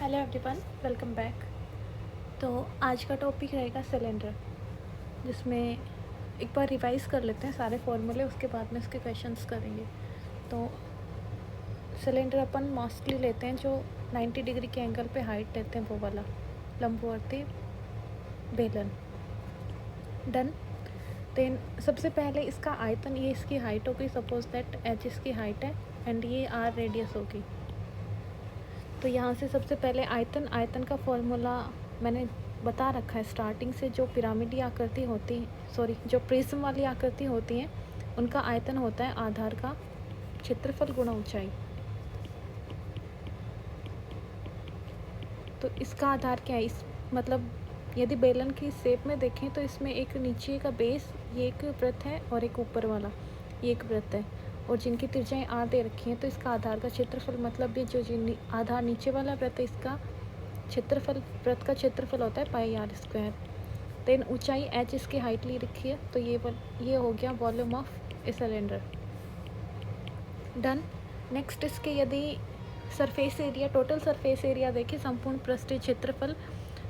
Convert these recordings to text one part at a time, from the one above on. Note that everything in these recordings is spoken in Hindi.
Hello everyone, welcome back. तो आज का टॉपिक रहेगा सिलेंडर, जिसमें एक बार रिवाइज़ कर लेते हैं सारे फॉर्मूले, उसके बाद में इसके क्वेश्चंस करेंगे। तो सिलेंडर अपन मोस्टली लेते हैं जो 90 डिग्री के एंगल पे हाइट देते हैं, वो वाला लंबवर्ती बेलन। डन। देन सबसे पहले इसका आयतन, ये इसकी हाइट होगी, सपोज दैट एच इसकी हाइट है एंड ये आर रेडियस होगी। तो यहाँ से सबसे पहले आयतन का फॉर्मूला मैंने बता रखा है स्टार्टिंग से। जो पिरामिडी आकृति होती, जो प्रिज्म वाली आकृति होती हैं, उनका आयतन होता है आधार का क्षेत्रफल गुणा ऊंचाई। तो इसका आधार क्या है? मतलब यदि बेलन की शेप में देखें तो इसमें एक नीचे का बेस, ये एक वृत्त है, और एक ऊपर वाला ये एक वृत्त है, और जिनकी त्रिज्याएं आर दे रखी हैं। तो इसका आधार का क्षेत्रफल, मतलब ये जो आधार नीचे वाला वृत्त है, इसका क्षेत्रफल, वृत्त का क्षेत्रफल होता है पाई आर स्क्वायर। देन ऊंचाई एच इसकी हाइट ली रखी है, तो ये हो गया volume of a cylinder. Done. Next इसके यदि surface area, total surface area देखें, संपूर्ण पृष्ठीय क्षेत्रफल,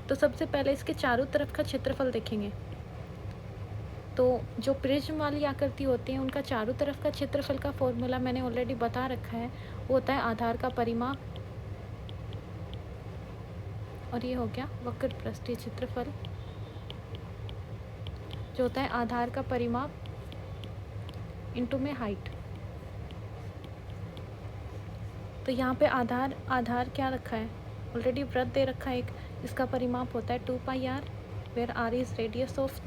तो सबसे पहले इसके चारों तरफ का क्षेत्रफल देखेंगे। तो जो प्रिज्म वाली आकृति होती है, उनका चारों तरफ का क्षेत्रफल का फॉर्मूला मैंने ऑलरेडी बता रखा है, वो होता है आधार का परिमाप, और ये हो गया वक्र पृष्ठीय क्षेत्रफल, जो होता है आधार का परिमाप इंटू में हाइट। तो यहाँ पे आधार क्या रखा है? ऑलरेडी वृत्त दे रखा है एक, इसका परिमाप होता है 2 pi r, where r is radius of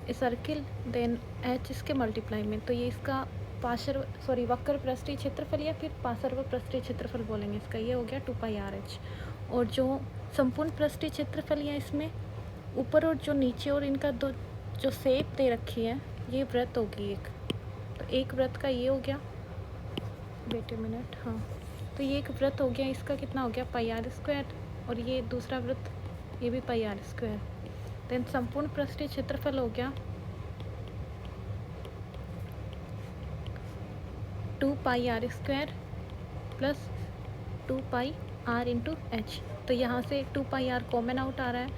a circle, then h इसके मल्टीप्लाई में। तो ये इसका वक्र पृष्ठीय क्षेत्रफल या फिर पार्श्व पृष्ठीय क्षेत्रफल बोलेंगे इसका, ये हो गया 2 पाई आर एच। और जो संपूर्ण पृष्ठीय क्षेत्रफल है, इसमें ऊपर और जो नीचे और इनका दो जो शेप दे रखी है, ये वृत्त होगी एक। तो एक वृत्त का ये हो गया, वेट ए मिनट, हाँ, तो ये एक वृत्त हो गया, इसका कितना हो गया पाई आर स्क्वायर, और ये दूसरा वृत्त, ये भी पाई आर स्क्वायर। देन संपूर्ण पृष्ठीय क्षेत्रफल हो गया 2 pi r square plus 2 pi r into h. तो यहाँ से 2 पाई आर कॉमन आउट आ रहा है,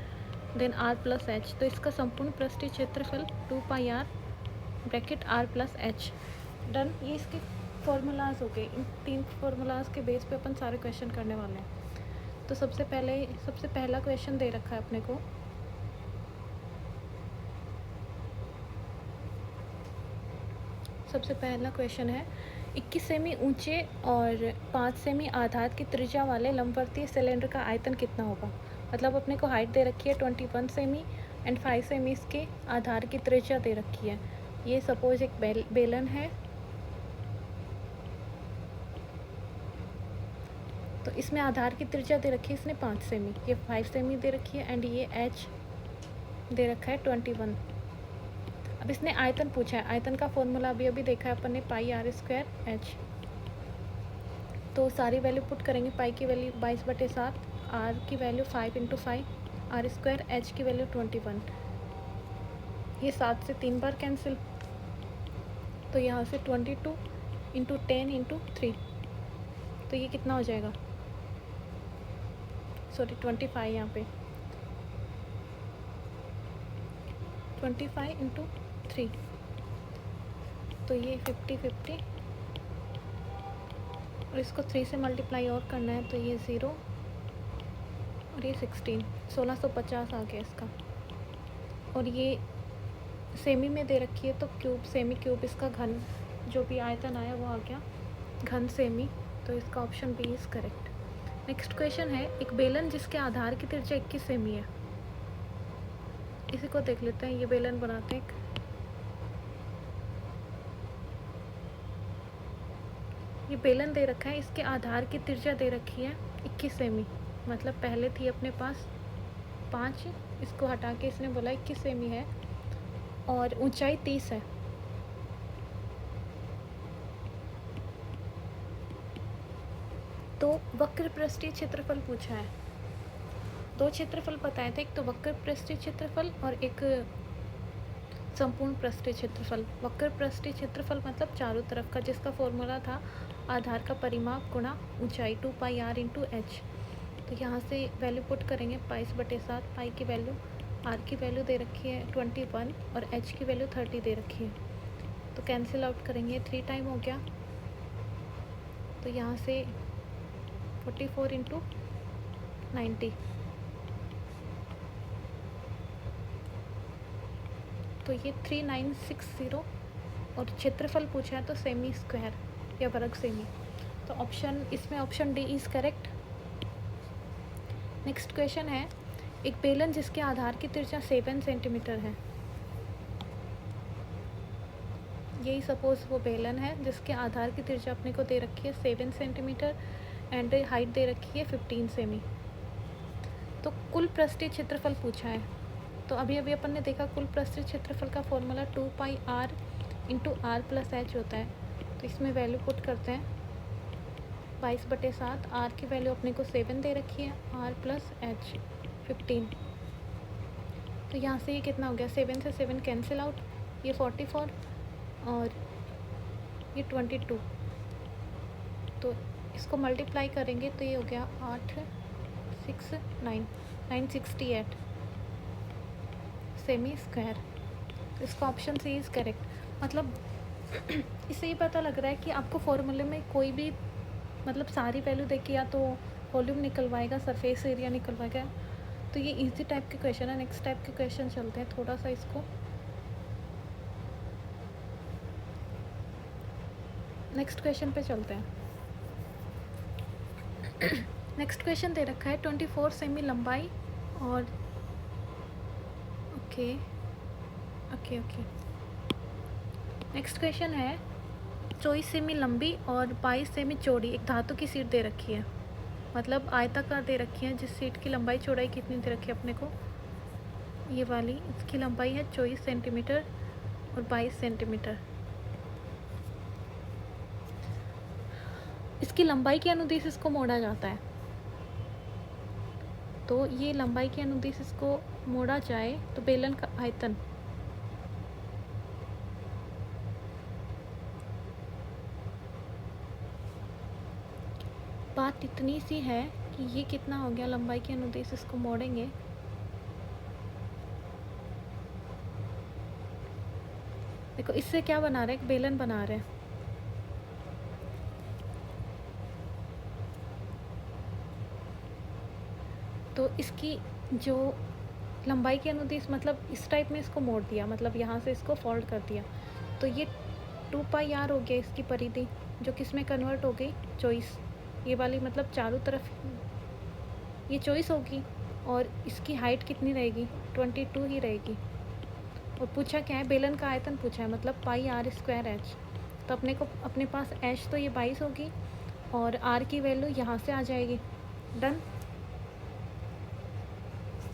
देन आर प्लस एच। तो इसका संपूर्ण पृष्ठीय क्षेत्रफल 2 pi r bracket r plus h. Done. ये इसके फॉर्मूलाज हो गए। इन 3 फॉर्मूलाज के बेस पे अपन सारे क्वेश्चन करने वाले हैं। तो सबसे पहला क्वेश्चन दे रखा है अपने को, सबसे पहला क्वेश्चन है 21 सेमी ऊंचे और 5 सेमी आधार की त्रिज्या वाले लंबवर्तीय सिलेंडर का आयतन कितना होगा। मतलब अपने को हाइट दे रखी है 21 सेमी एंड 5 सेमी इसके आधार की त्रिज्या दे रखी है। ये सपोज एक बेलन है, तो इसमें आधार की त्रिज्या दे रखी है इसने 5 सेमी, ये 5 सेमी दे रखी है, एंड ये एच दे रखा है 21। अब इसने आयतन पूछा है, आयतन का फॉर्मूला अभी देखा है अपन ने, पाई आर स्क्वायर एच। तो सारी वैल्यू पुट करेंगे, पाई की वैल्यू 22/7, आर की वैल्यू 5 × 5 आर स्क्वायर, एच की वैल्यू 21। ये 7 से 3 बार कैंसिल, तो यहाँ से 22 × 10 × 3, तो ये कितना हो जाएगा, 25 यहाँ पे, 25 × 3, तो ये 50 और इसको 3 से मल्टीप्लाई और करना है, तो ये 0 और ये 1650 आ गया इसका। और ये सेमी में दे रखी है, तो सेमी क्यूब इसका घन, जो भी आयतन आया वो आ गया घन सेमी। तो इसका option B is correct. Next question है, एक बेलन जिसके आधार की त्रिज्या 21 सेमी है, इसी को देख लेते हैं। ये बेलन बनाते हैं, ये बेलन दे रखा है, इसके आधार की त्रिज्या दे रखी है 21 सेमी। मतलब पहले थी अपने पास 5, इसको हटा के इसने बोला 21 सेमी है, और ऊंचाई 30 है। तो वक्र पृष्ठीय क्षेत्रफल पूछा है, 2 क्षेत्रफल बताए थे, एक तो वक्र पृष्ठीय क्षेत्रफल और एक संपूर्ण पृष्ठीय क्षेत्रफल। वक्र पृष्ठीय क्षेत्रफल मतलब चारों तरफ का, जिसका फॉर्मूला था आधार का परिमाप गुणा ऊंचाई 2 पाई आर इंटू एच। तो यहाँ से वैल्यू पुट करेंगे 22/7। पाई की वैल्यू, आर की वैल्यू दे रखी है 21 और एच की वैल्यू 30 दे रखी है। तो कैंसिल आउट करेंगे, 3 टाइम हो गया। तो यहाँ से 44 × 90, तो ये 3960। और क्षेत्रफल पूछा है तो सेमी स्क्वायर या वर्ग सेमी। तो ऑप्शन इसमें option D is correct. Next question है, एक बेलन जिसके आधार की त्रिज्या 7 सेंटीमीटर है। यही सपोज वो बेलन है जिसके आधार की त्रिज्या अपने को दे रखी है 7 सेंटीमीटर एंड हाइट दे रखी है 15 सेमी। तो कुल पृष्ठीय क्षेत्रफल पूछा है। तो अभी अपन ने देखा कुल पृष्ठीय क्षेत्रफल का फॉर्मूला 2πr × r+h होता है। तो इसमें वैल्यू पुट करते हैं 22/7। आर की वैल्यू अपने को 7 दे रखी है, r+h 15। तो यहाँ से ये कितना हो गया, 7 से 7 कैंसिल आउट, ये 44 और ये 22। तो इसको मल्टीप्लाई करेंगे तो ये हो गया 8 6 9 968 सेमी स्क्वायर। इसका ऑप्शन सी इज़ करेक्ट। मतलब इससे ये पता लग रहा है कि आपको फॉर्मूले में कोई भी मतलब सारी वैल्यू देके या तो वॉल्यूम निकलवाएगा, सरफेस एरिया निकलवाएगा। तो ये इजी टाइप के क्वेश्चन है। नेक्स्ट टाइप के क्वेश्चन चलते हैं, थोड़ा सा इसको नेक्स्ट क्वेश्चन पे चलते हैं। नेक्स्ट क्वेश्चन दे रखा है 24 सेमी लंबाई और ओके। नेक्स्ट क्वेश्चन है 24 सेमी लंबी और 22 सेमी चौड़ी एक धातु की सीट दे रखी है। मतलब आयताकार दे रखी है, जिस सीट की लंबाई चौड़ाई कितनी दे रखी है अपने को, ये वाली। इसकी लंबाई है 24 सेंटीमीटर और 22 सेंटीमीटर। इसकी लंबाई के अनुदिश इसको मोड़ा जाता है। तो ये लंबाई के अनुदिश इसको मोड़ा जाए तो बेलन का आयतन बात इतनी सी है कि ये कितना हो गया, लंबाई के अनुदिश इसको मोड़ेंगे देखो इससे क्या बना रहे हैं, एक बेलन बना रहे हैं। तो इसकी जो लंबाई के अनुदिश मतलब इस टाइप में इसको मोड़ दिया, मतलब यहाँ से इसको फोल्ड कर दिया। तो ये 2πr हो गया इसकी परिधि, जो किस में कन्वर्ट हो गई, 24। ये वाली मतलब चारों तरफ ये 24 होगी और इसकी हाइट कितनी रहेगी, 22 ही रहेगी। और पूछा क्या है, बेलन का आयतन पूछा है, मतलब πr²h। तो अपने पास h तो ये 22 होगी और r की वैल्यू यहाँ से आ जाएगी। डन।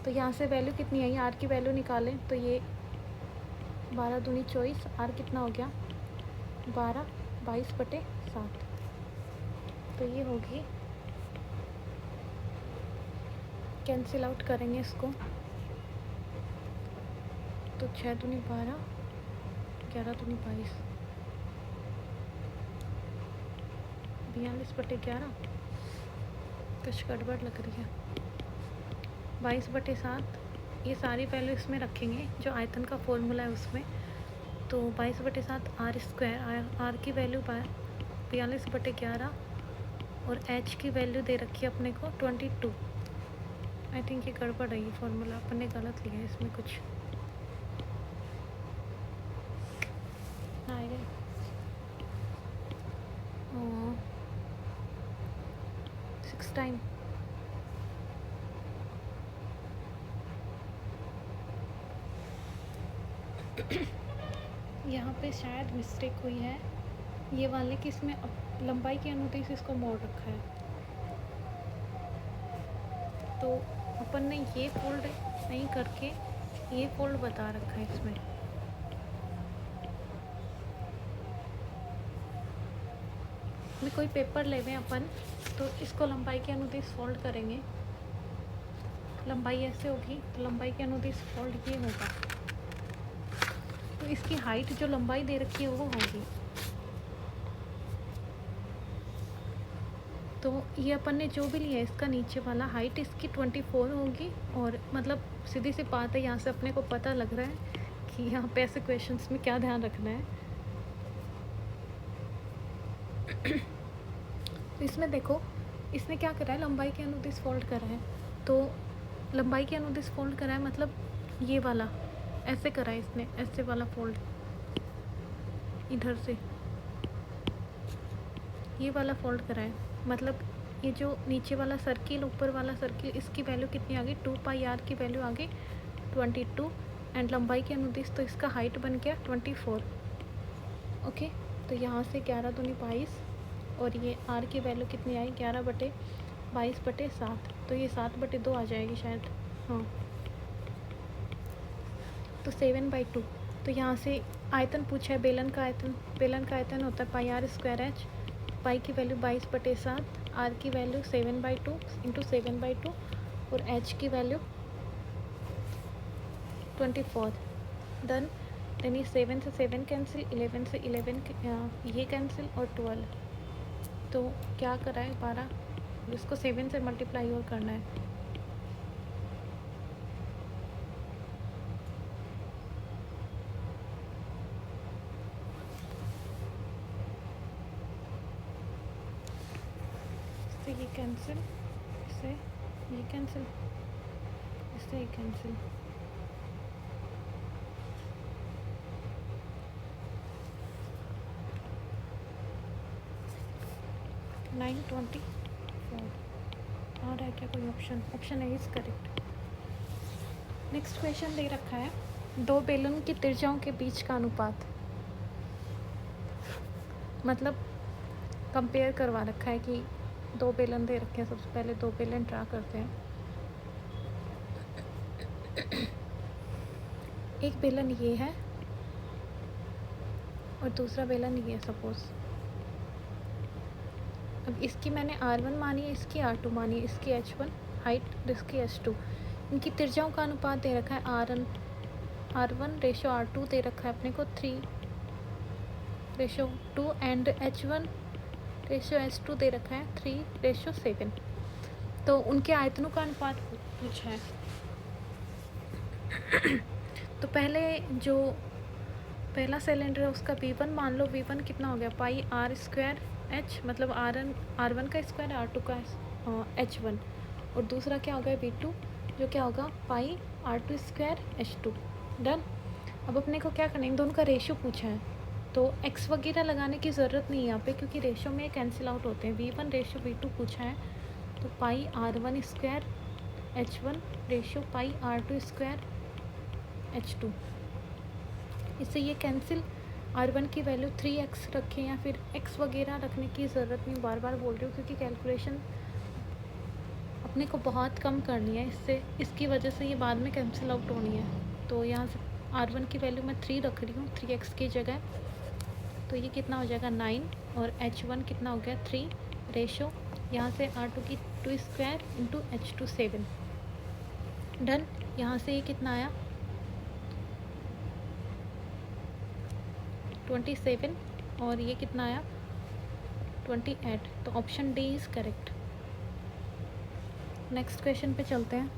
तो यहाँ से वैल्यू कितनी आई, r की वैल्यू निकालें तो ये 12 दूनी 24, r कितना हो गया 12, 22/7। तो ये होगी, कैंसिल आउट करेंगे इसको तो 6 दूनी 12, 11 दूनी 22, 42/11। कुछ गड़बड़ लग रही है। 22/7 ये सारी वैल्यू इसमें रखेंगे जो आयतन का फॉर्मूला है उसमें। तो 22/7 r², r की वैल्यू 42/11 और h की वैल्यू दे रखी है अपने को 22। आई थिंक ये गड़बड़ है, ये फॉर्मूला अपन ने गलत लिया है, इसमें कुछ आएगा। 6 टाइम यहाँ पे शायद मिस्टेक हुई है ये वाले कि इसमें लंबाई के अनुदिश इसको मोड़ रखा है। तो अपन ने ये फोल्ड नहीं करके ये फोल्ड बता रखा है इसमें। में कोई पेपर ले लें अपन, तो इसको लंबाई के अनुदिश फोल्ड करेंगे। लंबाई ऐसे होगी तो लंबाई के अनुदिश फोल्ड ये होगा। तो इसकी हाइट जो लंबाई दे रखी है वो होगी। तो ये अपन ने जो भी लिया है इसका नीचे वाला हाइट इसकी 24 होगी। और मतलब सीधी सी बात है, यहाँ से अपने को पता लग रहा है कि यहाँ पे ऐसे क्वेश्चंस में क्या ध्यान रखना है। तो इसमें देखो, इसने क्या करा है, लंबाई के अनुदिश फोल्ड करा है। तो लंबाई के अनुदिश फोल्ड करा है मतलब ये वाला ऐसे करा है इसने, ऐसे वाला फोल्ड इधर से ये वाला फोल्ड करा है। मतलब ये जो नीचे वाला सर्किल, ऊपर वाला सर्किल, इसकी वैल्यू कितनी आ गई, 2 पाई आर की वैल्यू आ गई 22। एंड लंबाई के अनुदिश तो इसका हाइट बन गया 24। ओके, तो यहाँ से 11 दूनी 22 और ये आर की वैल्यू कितनी आई 11/22/7। तो ये 7/2 आ जाएगी शायद, हाँ। तो 7/2। तो यहाँ से आयतन पूछा है, बेलन का आयतन। बेलन का आयतन होता है पाई आर स्क्वायर एच। पाई की वैल्यू 22/7, आर की वैल्यू 7/2 इंटू 7/2 और एच की वैल्यू 24। डन। यानी 7 से 7 कैंसिल, 11 से 11 ये कैंसिल और 12। तो क्या करा है 12, इसको 7 से मल्टीप्लाई और करना है। इससे ये कैंसिल, इससे ये कैंसिल, इससे ये कैंसिल। आ रहा है क्या कोई option? Option A is correct. Next question दे रखा है, दो बेलन की त्रिज्याओं के बीच का अनुपात। मतलब कंपेयर करवा रखा है कि दो बेलन दे रखे हैं। सबसे पहले दो बेलन ड्रा करते हैं। एक बेलन ये है और दूसरा बेलन ये है सपोज। अब इसकी मैंने R1 मानी है, इसकी R2 मानी है, इसकी H1 हाइट, इसकी H2। इनकी त्रिज्याओं का अनुपात दे रखा है R1 रेशो R2 दे रखा है अपने को 3:2 एंड H1 रेशो H2 दे रखा है 3:7। तो उनके आयतनों का अनुपात पूछा है। तो पहले जो पहला सिलेंडर है उसका V1 मान लो। V1 कितना हो गया पाई आर स्क्वायर H, मतलब R1 का स्क्वायर, R2 का H1। और दूसरा क्या होगा V2 जो क्या होगा पाई R2 स्क्वायर H2। डन। अब अपने को क्या करना है, इन दोनों का रेशो पूछा है। तो x वगैरह लगाने की ज़रूरत नहीं है यहाँ पे क्योंकि रेशो में कैंसिल आउट होते हैं। V1 रेशो V2 पूछा है तो पाई R1 स्क्वायर H1 रेशो पाई R2 स्क्वायर H2। इससे ये कैंसिल। R1 की वैल्यू 3x रखें या फिर x वगैरह रखने की ज़रूरत नहीं, बार बार बोल रही हूँ क्योंकि कैलकुलेशन अपने को बहुत कम करनी है। इससे इसकी वजह से ये बाद में कैंसिल आउट होनी है। तो यहाँ से R1 की वैल्यू मैं 3 रख रही हूँ 3x की जगह। तो ये कितना हो जाएगा 9 और H1 कितना हो गया 3 रेशो यहाँ से R2 की 2 स्क्वायर इंटू H2 7। डन। यहाँ से ये कितना आया 27 और ये कितना आया 28। तो option D is correct. Next question पे चलते हैं।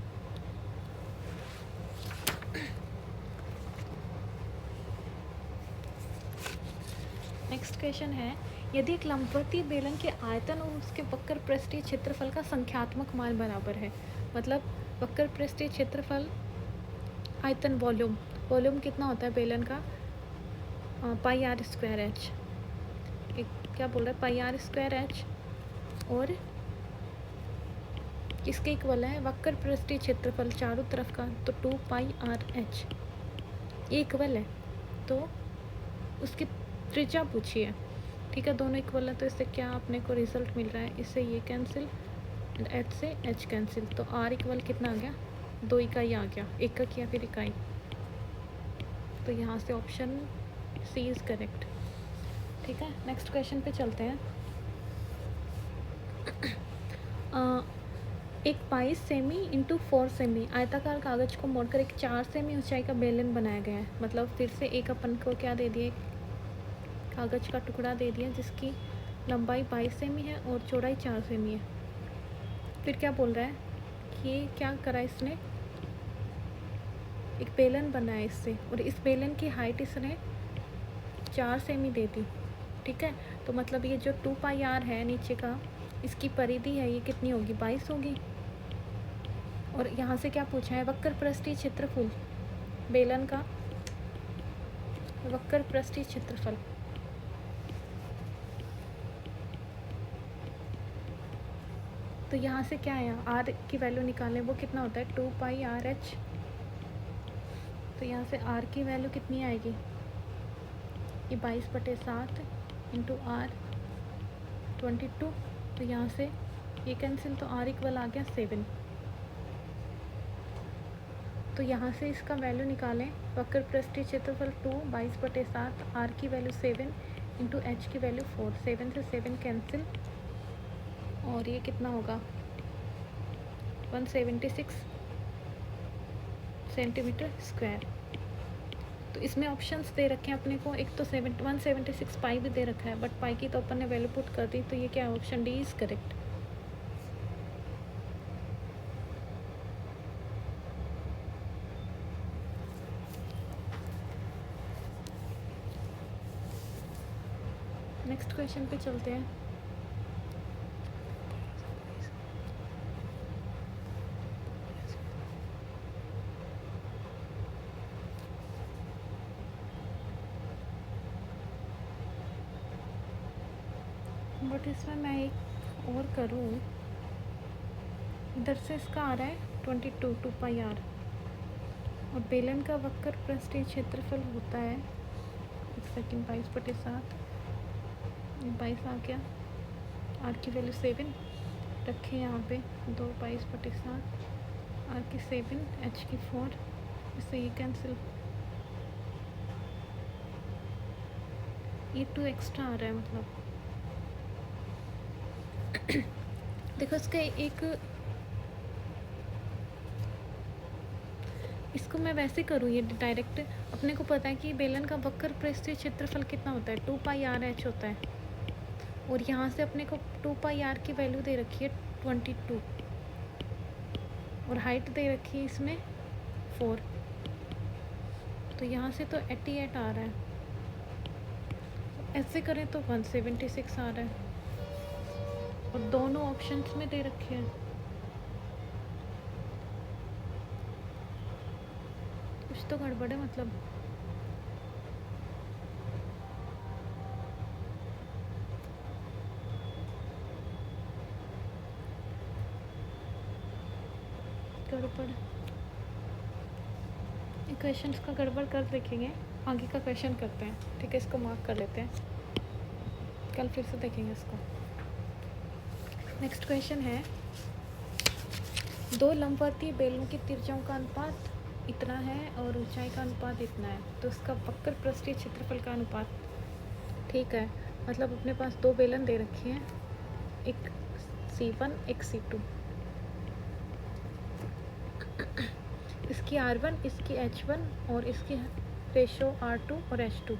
नेक्स्ट क्वेश्चन है, यदि एक लंबवती बेलन के आयतन और उसके वक्र पृष्ठीय क्षेत्रफल का संख्यात्मक मान बराबर है। मतलब वक्र पृष्ठीय क्षेत्रफल, आयतन, वॉल्यूम कितना होता है बेलन का पाई आर स्क्वायर एच। एक क्या बोल रहा है पाई आर स्क्वायर एच और किसके इक्वल है वक्र पृष्ठीय क्षेत्रफल चारों तरफ का, तो 2 पाई आर एच ये इक्वल है। तो उसकी त्रिज्या पूछी है। ठीक है, दोनों इक्वल है तो इससे क्या अपने को रिजल्ट मिल रहा है, इससे ये कैंसिल एंड एच से एच कैंसिल। तो आर इक्वल कितना आ गया 2 इकाई आ गया, एकक या फिर इकाई। तो यहाँ से ऑप्शन सी इज़ करेक्ट। ठीक है, नेक्स्ट क्वेश्चन पे चलते हैं। एक 22 सेमी इंटू 4 सेमी आयताकार कागज को मोड़कर एक 4 सेमी ऊंचाई का बेलन बनाया गया है। मतलब फिर से एक अपन को क्या दे दिया, कागज का टुकड़ा दे दिया जिसकी लंबाई 22 सेमी है और चौड़ाई 4 सेमी है। फिर क्या बोल रहा है कि ये क्या करा इसने, एक बेलन बनाया इससे, और इस बेलन की हाइट इसने 4 सेमी दे दी। ठीक है, तो मतलब ये जो 2 पाई आर है नीचे का, इसकी परिधि है ये कितनी होगी, 22 होगी। और यहाँ से क्या पूछा है, वक्र पृष्ठीय क्षेत्रफल बेलन का, वक्र पृष्ठीय क्षेत्रफल। तो यहाँ से क्या है, आर की वैल्यू निकालें, वो कितना होता है 2 पाई आर एच। तो यहाँ से आर की वैल्यू कितनी आएगी, ये 22/7 इंटू आर 22। तो यहाँ से ये कैंसिल, तो आर इक्वल आ गया 7। तो यहाँ से इसका वैल्यू निकालें, वक्र पृष्ठीय क्षेत्रफल 2 22/7, आर की वैल्यू 7 इंटू एच की वैल्यू 4, 7 से 7 कैंसिल, और ये कितना होगा 176 सेंटीमीटर स्क्वायर। तो इसमें ऑप्शंस दे रखे हैं अपने को, एक तो 176 पाई भी दे रखा है, बट पाई की तो अपन ने वैल्यू पुट कर दी, तो ये क्या है, option D is correct. Next question पे चलते हैं। बट इसमें मैं एक और करूँ, इधर से इसका आ रहा है 22 2 पाई आर, और बेलन का वक्र पृष्ठीय क्षेत्रफल होता है, एक सेकेंड, 22/7, 22 आ गया, आर की वैल्यू 7 रखें यहाँ पे, 2 22/7, आर की 7, एच की 4, इससे ये कैंसिल, ये 2 एक्स्ट्रा आ रहा है। मतलब देखो इसका एक, इसको मैं वैसे करूँ, ये डायरेक्ट, अपने को पता है कि बेलन का वक्र पृष्ठीय क्षेत्रफल कितना होता है, 2 पाई आर एच होता है, और यहाँ से अपने को 2 पाई आर की वैल्यू दे रखी है 22, और हाइट दे रखी है इसमें 4, तो यहाँ से तो 88 आ रहा है, ऐसे करें तो 176 आ रहा है, और दोनों ऑप्शंस में दे रखे हैं। कुछ तो गड़बड़ है मतलब। गड़बड़, क्वेश्चंस का गड़बड़ कर देखेंगे, आगे का क्वेश्चन करते हैं। ठीक है, इसको मार्क कर लेते हैं, कल फिर से देखेंगे इसको। नेक्स्ट क्वेश्चन है, दो लंबवतीय बेलनों की त्रिज्याओं का अनुपात इतना है और ऊंचाई का अनुपात इतना है, तो इसका वक्र पृष्ठीय क्षेत्रफल का अनुपात। ठीक है, मतलब अपने पास दो बेलन दे रखे हैं, एक C1 एक C2, इसकी R1 इसकी H1 और इसकी रेशो R2 और H2।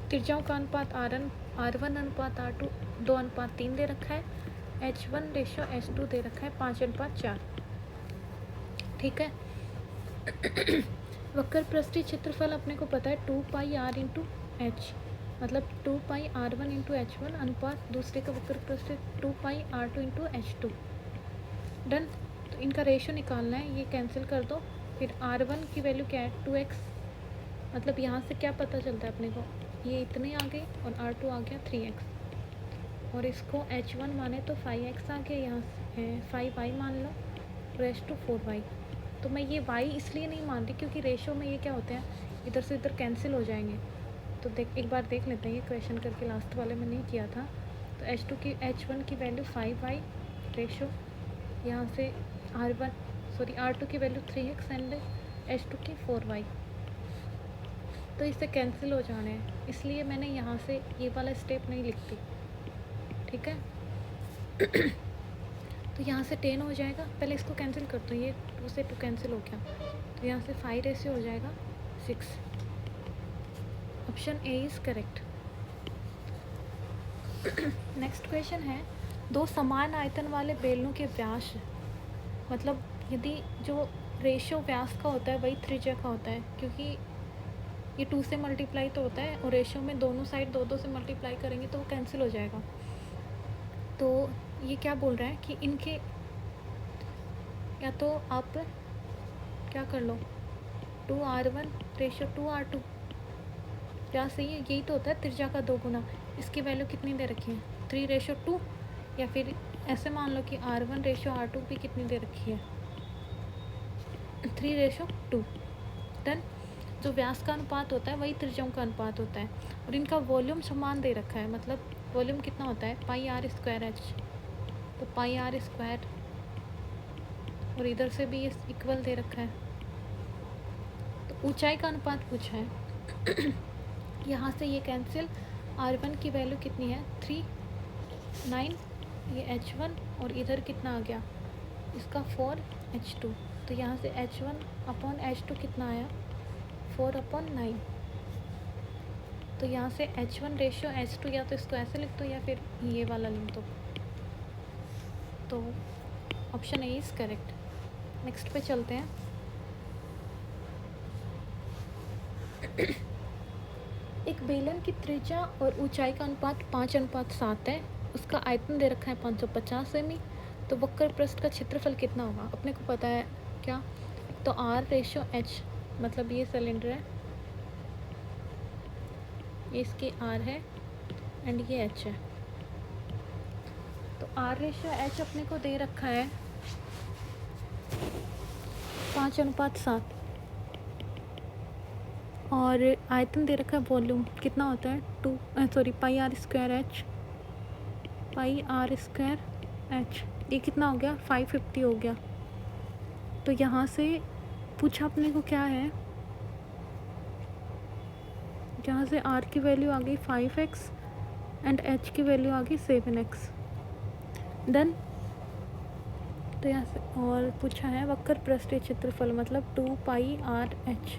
त्रिज्याओं का अनुपात R1 अनुपात R2 2:3 दे रखा है, H1 रेशो H2 दे रखा है 5:4। ठीक है, वक्र पृष्ठीय क्षेत्रफल अपने को पता है 2 पाई R इंटू एच, मतलब 2 पाई R1 इंटू H1 अनुपात दूसरे का वक्र पृष्ठीय 2 पाई R2 इंटू H2। डन, तो इनका रेशो निकालना है, ये कैंसिल कर दो। फिर R1 की वैल्यू क्या है 2x, मतलब यहाँ से क्या पता चलता है अपने को, ये इतने आ गए और R2 आ गया 3x, और इसको H1 माने तो 5x आ गया, यहाँ से 5y मान लो, रेश टू 4y। तो मैं ये y इसलिए नहीं मान रही क्योंकि रेशो में ये क्या होते हैं, इधर से इधर कैंसिल हो जाएंगे। तो एक बार देख लेते हैं, ये क्वेश्चन करके लास्ट वाले में नहीं किया था। तो H1 की वैल्यू 5y रेशो, यहाँ से R2 की वैल्यू 3x एंड H2 की 4y, तो इससे कैंसिल हो जाने हैं, इसलिए मैंने यहाँ से ये वाला स्टेप नहीं लिखती। ठीक है, तो यहाँ से 10 हो जाएगा, पहले इसको कैंसिल करते हैं, ये 2 से 2 कैंसिल हो गया, तो यहाँ से 5 रेशो हो जाएगा 6। Option A is correct. Next question है, दो समान आयतन वाले बेलनों के व्यास, मतलब यदि जो रेशियो व्यास का होता है वही त्रिज्या का होता है, क्योंकि ये 2 से मल्टीप्लाई तो होता है और रेशियो में दोनों साइड 2 2 से मल्टीप्लाई करेंगे तो वो कैंसिल हो जाएगा। तो ये क्या बोल रहा है कि इनके, या तो आप क्या कर लो 2r1 रेशियो 2r2, क्या सही है? यही तो होता है त्रिज्या का 2 गुना। इसकी वैल्यू कितनी दे रखी है 3:2, या फिर ऐसे मान लो कि r1 रेशियो r2 भी कितनी दे रखी है 3:2। डन। जो व्यास का अनुपात होता है वही त्रिज्याओं का अनुपात होता है, और इनका वॉल्यूम समान दे रखा है, मतलब वॉल्यूम कितना होता है πr²h, तो πr², और इधर से भी ये इक्वल दे रखा है। तो ऊंचाई का अनुपात पूछा है। यहाँ से ये कैंसिल, r1 की वैल्यू कितनी है 3, 9, ये h1, और इधर कितना आ गया इसका 4h2, तो यहाँ से h1/h2 कितना आया 4/9। तो यहाँ से h1 रेशियो h2, या तो इसको ऐसे लिख दो या फिर ये वाला लिख दो, तो option A is correct. Next पे चलते हैं। एक बेलन की त्रिज्या और ऊंचाई का अनुपात 5:7 है, उसका आयतन दे रखा है 550 सेमी, तो वक्र पृष्ठ का क्षेत्रफल कितना होगा? अपने को पता है क्या, तो r/h, मतलब ये सिलेंडर है, ये इसकी r है एंड ये h है, तो r/h अपने को दे रखा है 5:7, और आयतन दे रखा है वॉल्यूम कितना होता है πr²h, ये कितना हो गया 550 हो गया। तो यहाँ से पूछा अपने को क्या है, जहाँ से r की वैल्यू आ गई 5x एंड h की वैल्यू आ गई 7x। डन। तो यहाँ से और पूछा है वक्र पृष्ठीय क्षेत्रफल, मतलब 2πrh,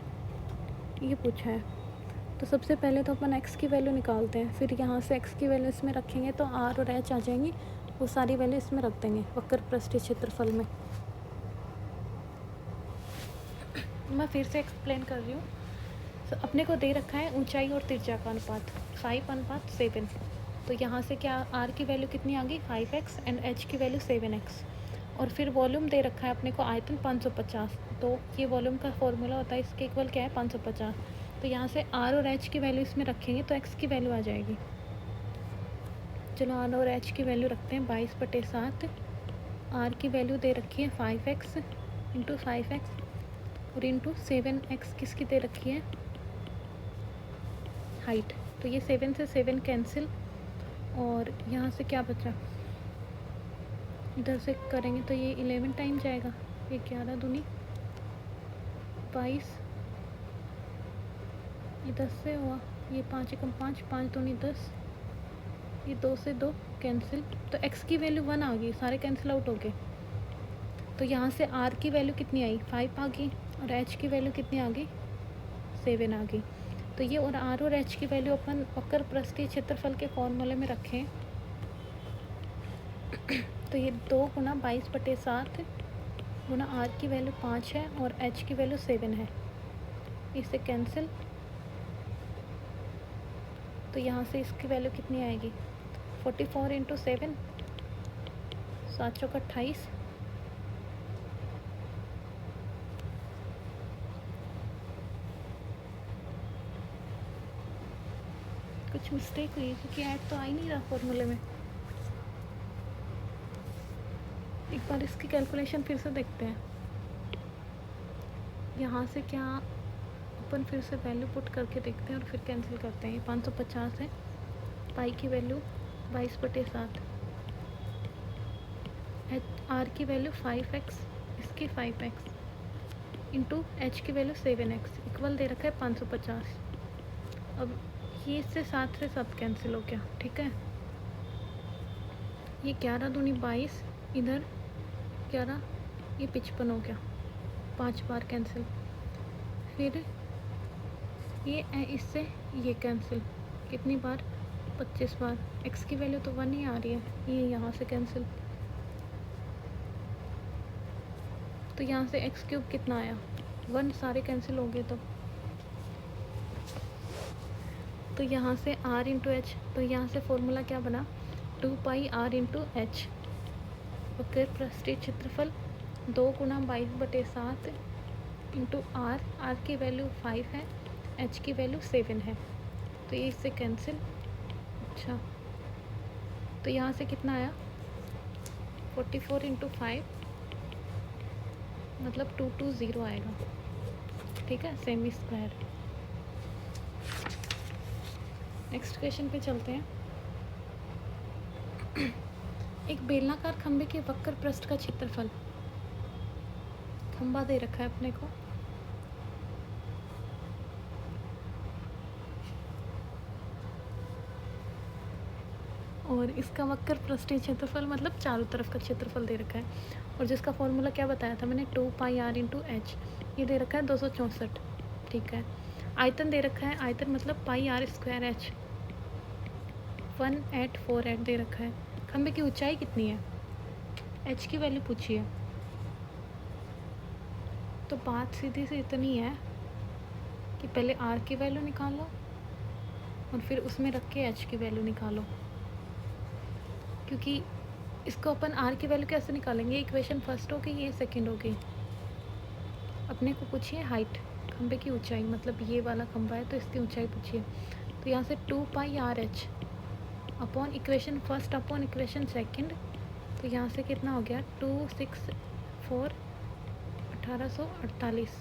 ये पूछा है। तो सबसे पहले तो अपन x की वैल्यू निकालते हैं, फिर यहाँ से x की वैल्यू इसमें रखेंगे तो r और h आ जाएंगी, वो सारी वैल्यू इसमें रख देंगे वक्र पृष्ठीय क्षेत्रफल में। मैं फिर से एक्सप्लेन कर रही हूँ। तो अपने को दे रखा है ऊंचाई और त्रिज्या का अनुपात 5:7, तो यहाँ से क्या r की वैल्यू कितनी आ गई 5x एंड h की वैल्यू 7x, और फिर वॉल्यूम दे रखा है अपने को आयतन 550, तो ये वॉल्यूम का फॉर्मूला होता है, इसके इक्वल क्या है 550। तो यहाँ से r और h की वैल्यू इसमें रखेंगे तो x की वैल्यू आ जाएगी। चलो r और h की वैल्यू रखते हैं 22/7, r की वैल्यू दे रखी है 5x इंटू 5x और इंटू 7x किसकी दे रखी है हाइट, तो ये 7 से 7 कैंसिल, और यहाँ से क्या बचा, इधर से करेंगे तो ये 11 टाइम जाएगा, ये 11 दूनी 22, ये 10 से हुआ, ये 5 एकम 5, 5 दूनी 10, ये 2 से 2 कैंसिल, तो x की वैल्यू 1 आ गई, सारे कैंसिल आउट हो गए। तो यहाँ से r की वैल्यू कितनी आई 5 आ गई, और h की वैल्यू कितनी आ गई 7 आ गई। तो ये और r और h की वैल्यू अपन वक्र पृष्ठीय क्षेत्रफल के फॉर्मूले में रखें, तो ये 2 गुना 22/7 गुना r की वैल्यू 5 है और h की वैल्यू 7 है, इससे कैंसिल, तो यहाँ से इसकी वैल्यू कितनी आएगी 44 इंटू 7, 7×28, कुछ मिस्टेक हुई क्योंकि ऐड तो आ ही नहीं रहा फॉर्मूले में। एक बार इसकी कैलकुलेशन फिर से देखते हैं। यहाँ से क्या अपन फिर से वैल्यू पुट करके देखते हैं और फिर कैंसिल करते हैं। ये 550 है, पाई की वैल्यू 22/7, r की वैल्यू 5x, इसकी 5x इंटू h की वैल्यू 7x इक्वल दे रखा है 550। अब ये इससे 7 से 7 कैंसिल हो गया, ठीक है। ये 11 दूनी 22, इधर 11, ये 55 हो गया, 5 बार कैंसिल। फिर ये इससे ये कैंसिल कितनी बार 25 बार। x की वैल्यू तो 1 ही आ रही है, ये यहाँ से कैंसिल। तो यहाँ से एक्स क्यूब कितना आया, 1, सारे कैंसिल हो गए। तो यहाँ से r इंटू एच, तो यहाँ से फॉर्मूला क्या बना, 2 पाई r इंटू एच। वक्र पृष्ठीय क्षेत्रफल 2 गुना 22/7 इंटू r की वैल्यू 5 है, h की वैल्यू 7 है, तो ये इससे कैंसिल। अच्छा, तो यहाँ से कितना आया, 44 इंटू 5 मतलब 220 आएगा। ठीक है, सेमी स्क्वायर। नेक्स्ट क्वेश्चन पे चलते हैं। एक बेलनाकार खंभे के वक्र पृष्ठ का क्षेत्रफल, खंभा दे रखा है अपने को, और इसका वक्र पृष्ठीय क्षेत्रफल मतलब चारों तरफ का क्षेत्रफल दे रखा है, और जिसका फॉर्मूला क्या बताया था मैंने, 2 पाई r इंटू एच। ये दे रखा है 264। ठीक है, आयतन दे रखा है, आयतन मतलब पाई r स्क्वायर एच, 1848 दे रखा है। खंभे की ऊंचाई कितनी है, एच की वैल्यू पूछी है। तो बात सीधी सी इतनी है कि पहले r की वैल्यू निकालो और फिर उसमें रख के h की वैल्यू निकालो, क्योंकि इसको अपन r की वैल्यू कैसे निकालेंगे, इक्वेशन फर्स्ट होगी, ये सेकंड होगी। अपने को पूछिए हाइट, खंभे की ऊंचाई, मतलब ये वाला खंभा है तो इसकी ऊंचाई पूछिए। तो यहाँ से 2 पाई r h upon equation first upon equation second, तो यहाँ से कितना हो गया, 264 1848।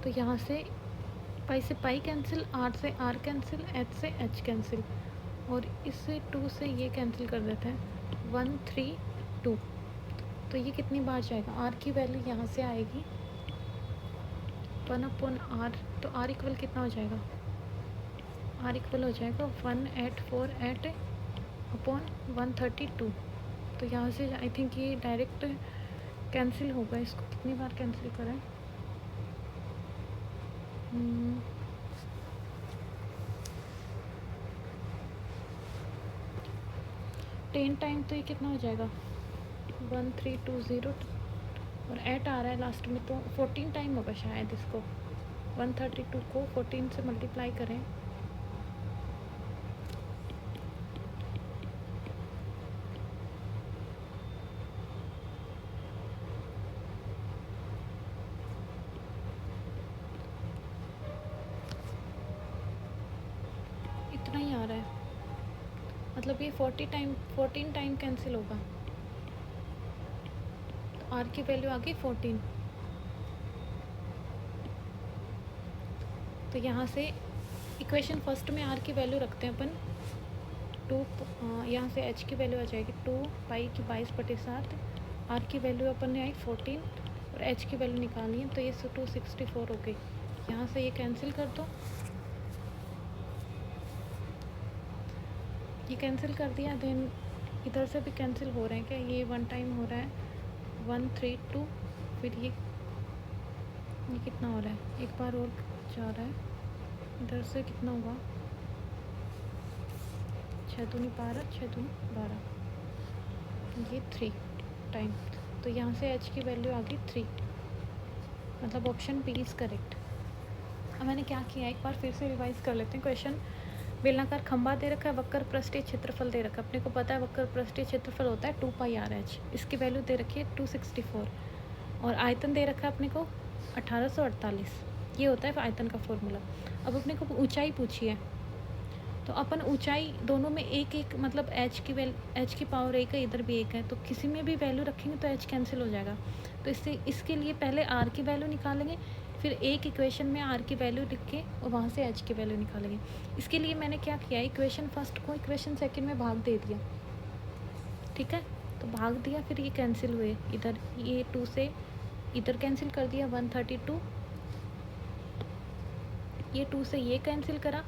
तो यहाँ से पाई से पाई कैंसिल, r से r कैंसिल, h से h कैंसिल, और इससे 2 से ये कैंसिल कर देते हैं, 132। तो ये कितनी बार जाएगा, r की वैल्यू यहाँ से आएगी 1/r, तो r इक्वल कितना हो जाएगा, r इक्वल हो जाएगा 1848 अपॉन 132। तो यहाँ से आई थिंक ये डायरेक्ट कैंसिल होगा, इसको कितनी बार कैंसिल करें, 10 टाइम, तो ये कितना हो जाएगा 1320, और 8 आ रहा है लास्ट में, तो 14 टाइम होगा शायद इसको। 132 को 14 से मल्टीप्लाई करें, इतना ही आ रहा है, मतलब ये 14 टाइम कैंसिल होगा। तो r की वैल्यू आ गई 14। तो यहाँ से इक्वेशन फर्स्ट में r की वैल्यू रखते हैं अपन, 2, यहाँ से h की वैल्यू आ जाएगी 2 पाई की 22/7, r की वैल्यू अपन ने आई 14 और h की वैल्यू निकाली है, तो ये 264 हो गई। यहाँ से ये कैंसिल कर दो, ये कैंसिल कर दिया, देन इधर से भी कैंसिल हो रहे हैं क्या, ये 1 टाइम हो रहा है 132, फिर ये कितना हो रहा है, एक बार और जा रहा है, इधर से कितना हुआ, 6 दूनी 12, 6 दूनी 12, ये 3 टाइम। तो यहाँ से h की वैल्यू आ गई 3, मतलब ऑप्शन बी इज़ करेक्ट। अब मैंने क्या किया, एक बार फिर से रिवाइज कर लेते हैं क्वेश्चन। बेलनाकार खंभा दे रखा है, वक्र पृष्ठीय क्षेत्रफल दे रखा है, अपने को पता है वक्र पृष्ठीय क्षेत्रफल होता है 2 पाई r h, इसकी वैल्यू दे रखी है 264, और आयतन दे रखा है अपने को 1848, ये होता है आयतन का फॉर्मूला। अब अपने को ऊंचाई पूछी है, तो अपन ऊंचाई दोनों में एक एक, मतलब h की पावर 1 है, इधर भी 1 है, तो किसी में भी वैल्यू रखेंगे तो h कैंसिल हो जाएगा। तो इसके लिए पहले r की वैल्यू निकालेंगे, फिर एक इक्वेशन में r की वैल्यू लिख के और वहाँ से h की वैल्यू निकालेंगे। इसके लिए मैंने क्या किया, इक्वेशन फर्स्ट को इक्वेशन सेकंड में भाग दे दिया। ठीक है, तो भाग दिया, फिर ये कैंसिल हुए, इधर ये 2 से इधर कैंसिल कर दिया 132, ये 2 से ये कैंसिल करा,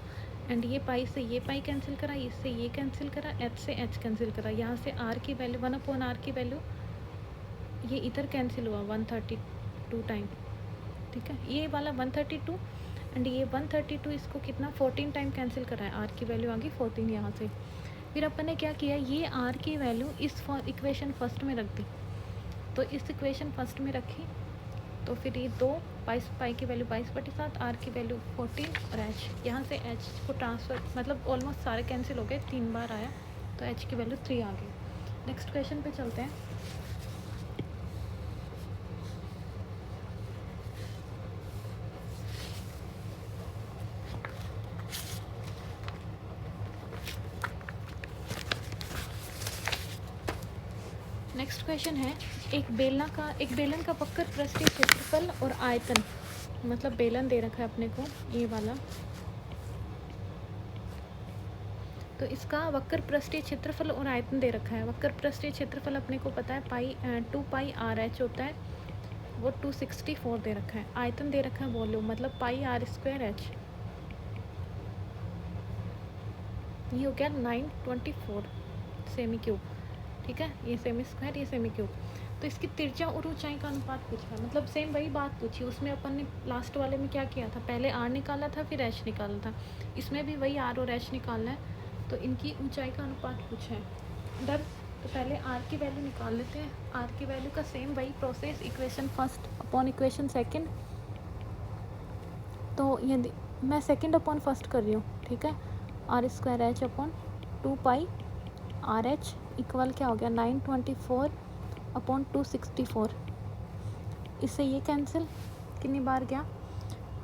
एंड ये पाई से ये पाई कैंसिल करा, इससे ये कैंसिल करा, h से h कैंसिल करा। यहाँ से r की वैल्यू 1/r की वैल्यू, ये इधर कैंसिल हुआ 132 टाइम। ठीक है, ये वाला 132, एंड ये 132 इसको कितना 14 टाइम कैंसिल करा है, आर की वैल्यू आ गई 14 यहाँ से। फिर अपन ने क्या किया, ये आर की वैल्यू इस इक्वेशन फर्स्ट में रख दी, तो इस इक्वेशन फर्स्ट में रखी, तो फिर ये 2 पाई की वैल्यू 22/7, आर की वैल्यू 14 और एच, यहाँ से एच को ट्रांसफ़र मतलब ऑलमोस्ट सारे कैंसिल हो गए, 3 बार आया, तो एच की वैल्यू 3 आ गई। नेक्स्ट क्वेश्चन पे चलते हैं। नेक्स्ट क्वेश्चन है, एक बेलन का वक्र पृष्ठीय क्षेत्रफल और आयतन, मतलब बेलन दे रखा है अपने को ये वाला, तो इसका वक्र पृष्ठीय क्षेत्रफल और आयतन दे रखा है। वक्र पृष्ठीय क्षेत्रफल अपने को पता है 2 पाई आर एच होता है, वो 264 दे रखा है। आयतन दे रखा है वॉल्यूम, मतलब पाई आर स्क्वायर एच, ये हो गया 924 सेमी क्यूब, ठीक है, ये सेमी स्क्वायर ये सेमी क्यूब। तो इसकी त्रिज्या और ऊंचाई का अनुपात पूछा है, मतलब सेम वही बात पूछी, उसमें अपन ने लास्ट वाले में क्या किया था, पहले आर निकाला था फिर एच निकाला था, इसमें भी वही आर और एच निकालना है, तो इनकी ऊंचाई का अनुपात पूछा है। डर, तो पहले आर की वैल्यू निकाल लेते हैं। आर की वैल्यू का सेम वही process, equation first upon equation second, तो ये मैं सेकंड अपॉन फर्स्ट कर रही हूँ, ठीक है, r square h upon 2 pi r h equal क्या हो गया 924 अपॉन 264, इससे ये कैंसिल कितनी बार गया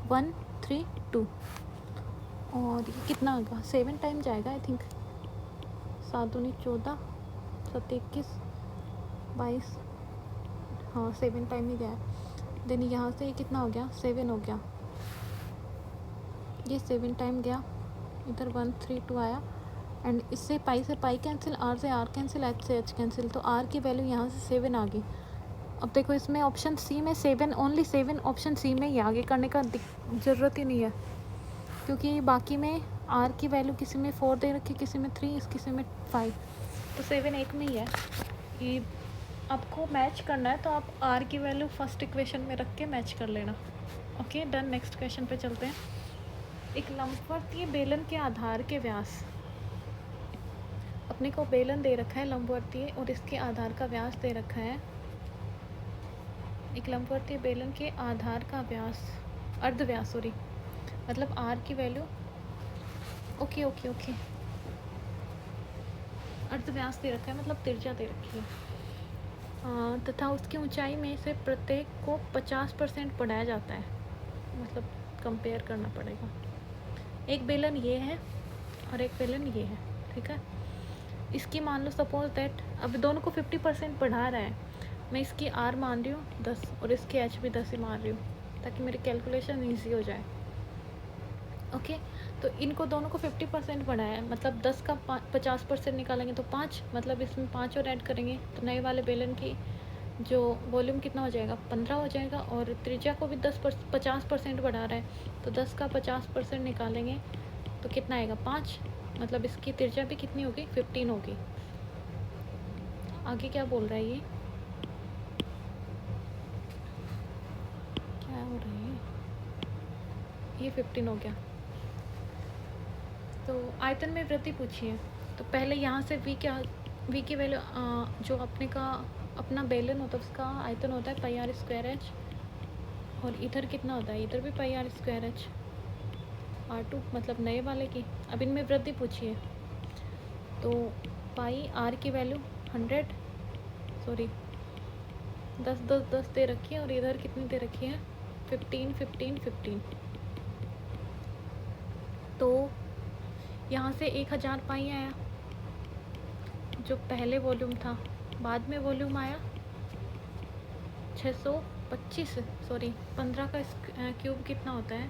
132, और ये कितना होगा 7 टाइम जाएगा आई थिंक, 7 दूनी 14 7 21 22, हाँ 7 टाइम ही गया। देन यहाँ से ये कितना हो गया 7 हो गया, ये 7 टाइम गया, इधर 132 आया, एंड इससे पाई से पाई कैंसिल, आर से आर कैंसिल, एच से एच कैंसिल, तो आर की वैल्यू यहाँ से 7 आ गई। अब देखो इसमें ऑप्शन सी में 7 ओनली 7 ऑप्शन सी में ही आगे करने का ज़रूरत ही नहीं है, क्योंकि बाकी में आर की वैल्यू किसी में 4 दे रखी, किसी में 3, किसी में 5, तो 7 एक में ही है। ये आपको मैच करना है तो आप आर की वैल्यू फर्स्ट इक्वेशन में रख के मैच कर लेना। Okay done. नेक्स्ट क्वेश्चन पे चलते हैं। एक लंबवर्तीय बेलन के आधार के व्यास, अपने को बेलन दे रखा है लंबवर्तीय और इसके आधार का व्यास दे रखा है। एक लंबवर्तीय बेलन के आधार का व्यास, अर्धव्यास सॉरी, मतलब आर की वैल्यू ओके अर्धव्यास दे रखा है, मतलब त्रिज्या दे रखी है, तथा उसकी ऊंचाई में से प्रत्येक को 50% बढ़ाया जाता है, मतलब कंपेयर करना पड़ेगा। एक बेलन ये है और एक बेलन ये है, ठीक है। इसकी मान लो सपोज दैट अब दोनों को 50% बढ़ा रहा है, मैं इसकी आर मान रही हूँ 10 और इसकी एच भी 10 ही मान रही हूँ ताकि मेरी कैलकुलेशन ईजी हो जाए। ओके तो इनको दोनों को 50% बढ़ाया है, मतलब 10 का 50% निकालेंगे तो 5, मतलब इसमें 5 और ऐड करेंगे तो नए वाले बेलन की जो वॉल्यूम कितना हो जाएगा 15 हो जाएगा, और त्रिज्या को भी 50% बढ़ा रहा है तो 10 का 50% निकालेंगे तो कितना आएगा 5, मतलब इसकी त्रिज्या भी कितनी होगी 15 होगी। आगे क्या बोल रहा है क्या हो रहा है, ये 15 हो गया। तो आयतन में वृद्धि पूछी है, तो पहले यहाँ से v की वैल्यू जो अपना बेलन होता है उसका आयतन होता है पाई आर स्क्वायर एच, और इधर कितना होता है, इधर भी पाई आर स्क्वायर एच R2, मतलब नए वाले की। अब इनमें वृद्धि पूछी है तो पाई आर की वैल्यू 10 दे रखी है, और इधर कितनी दे रखी है 15। तो यहाँ से 1000 पाई आया जो पहले वॉल्यूम था, बाद में वॉल्यूम आया 625, 15 का क्यूब कितना होता है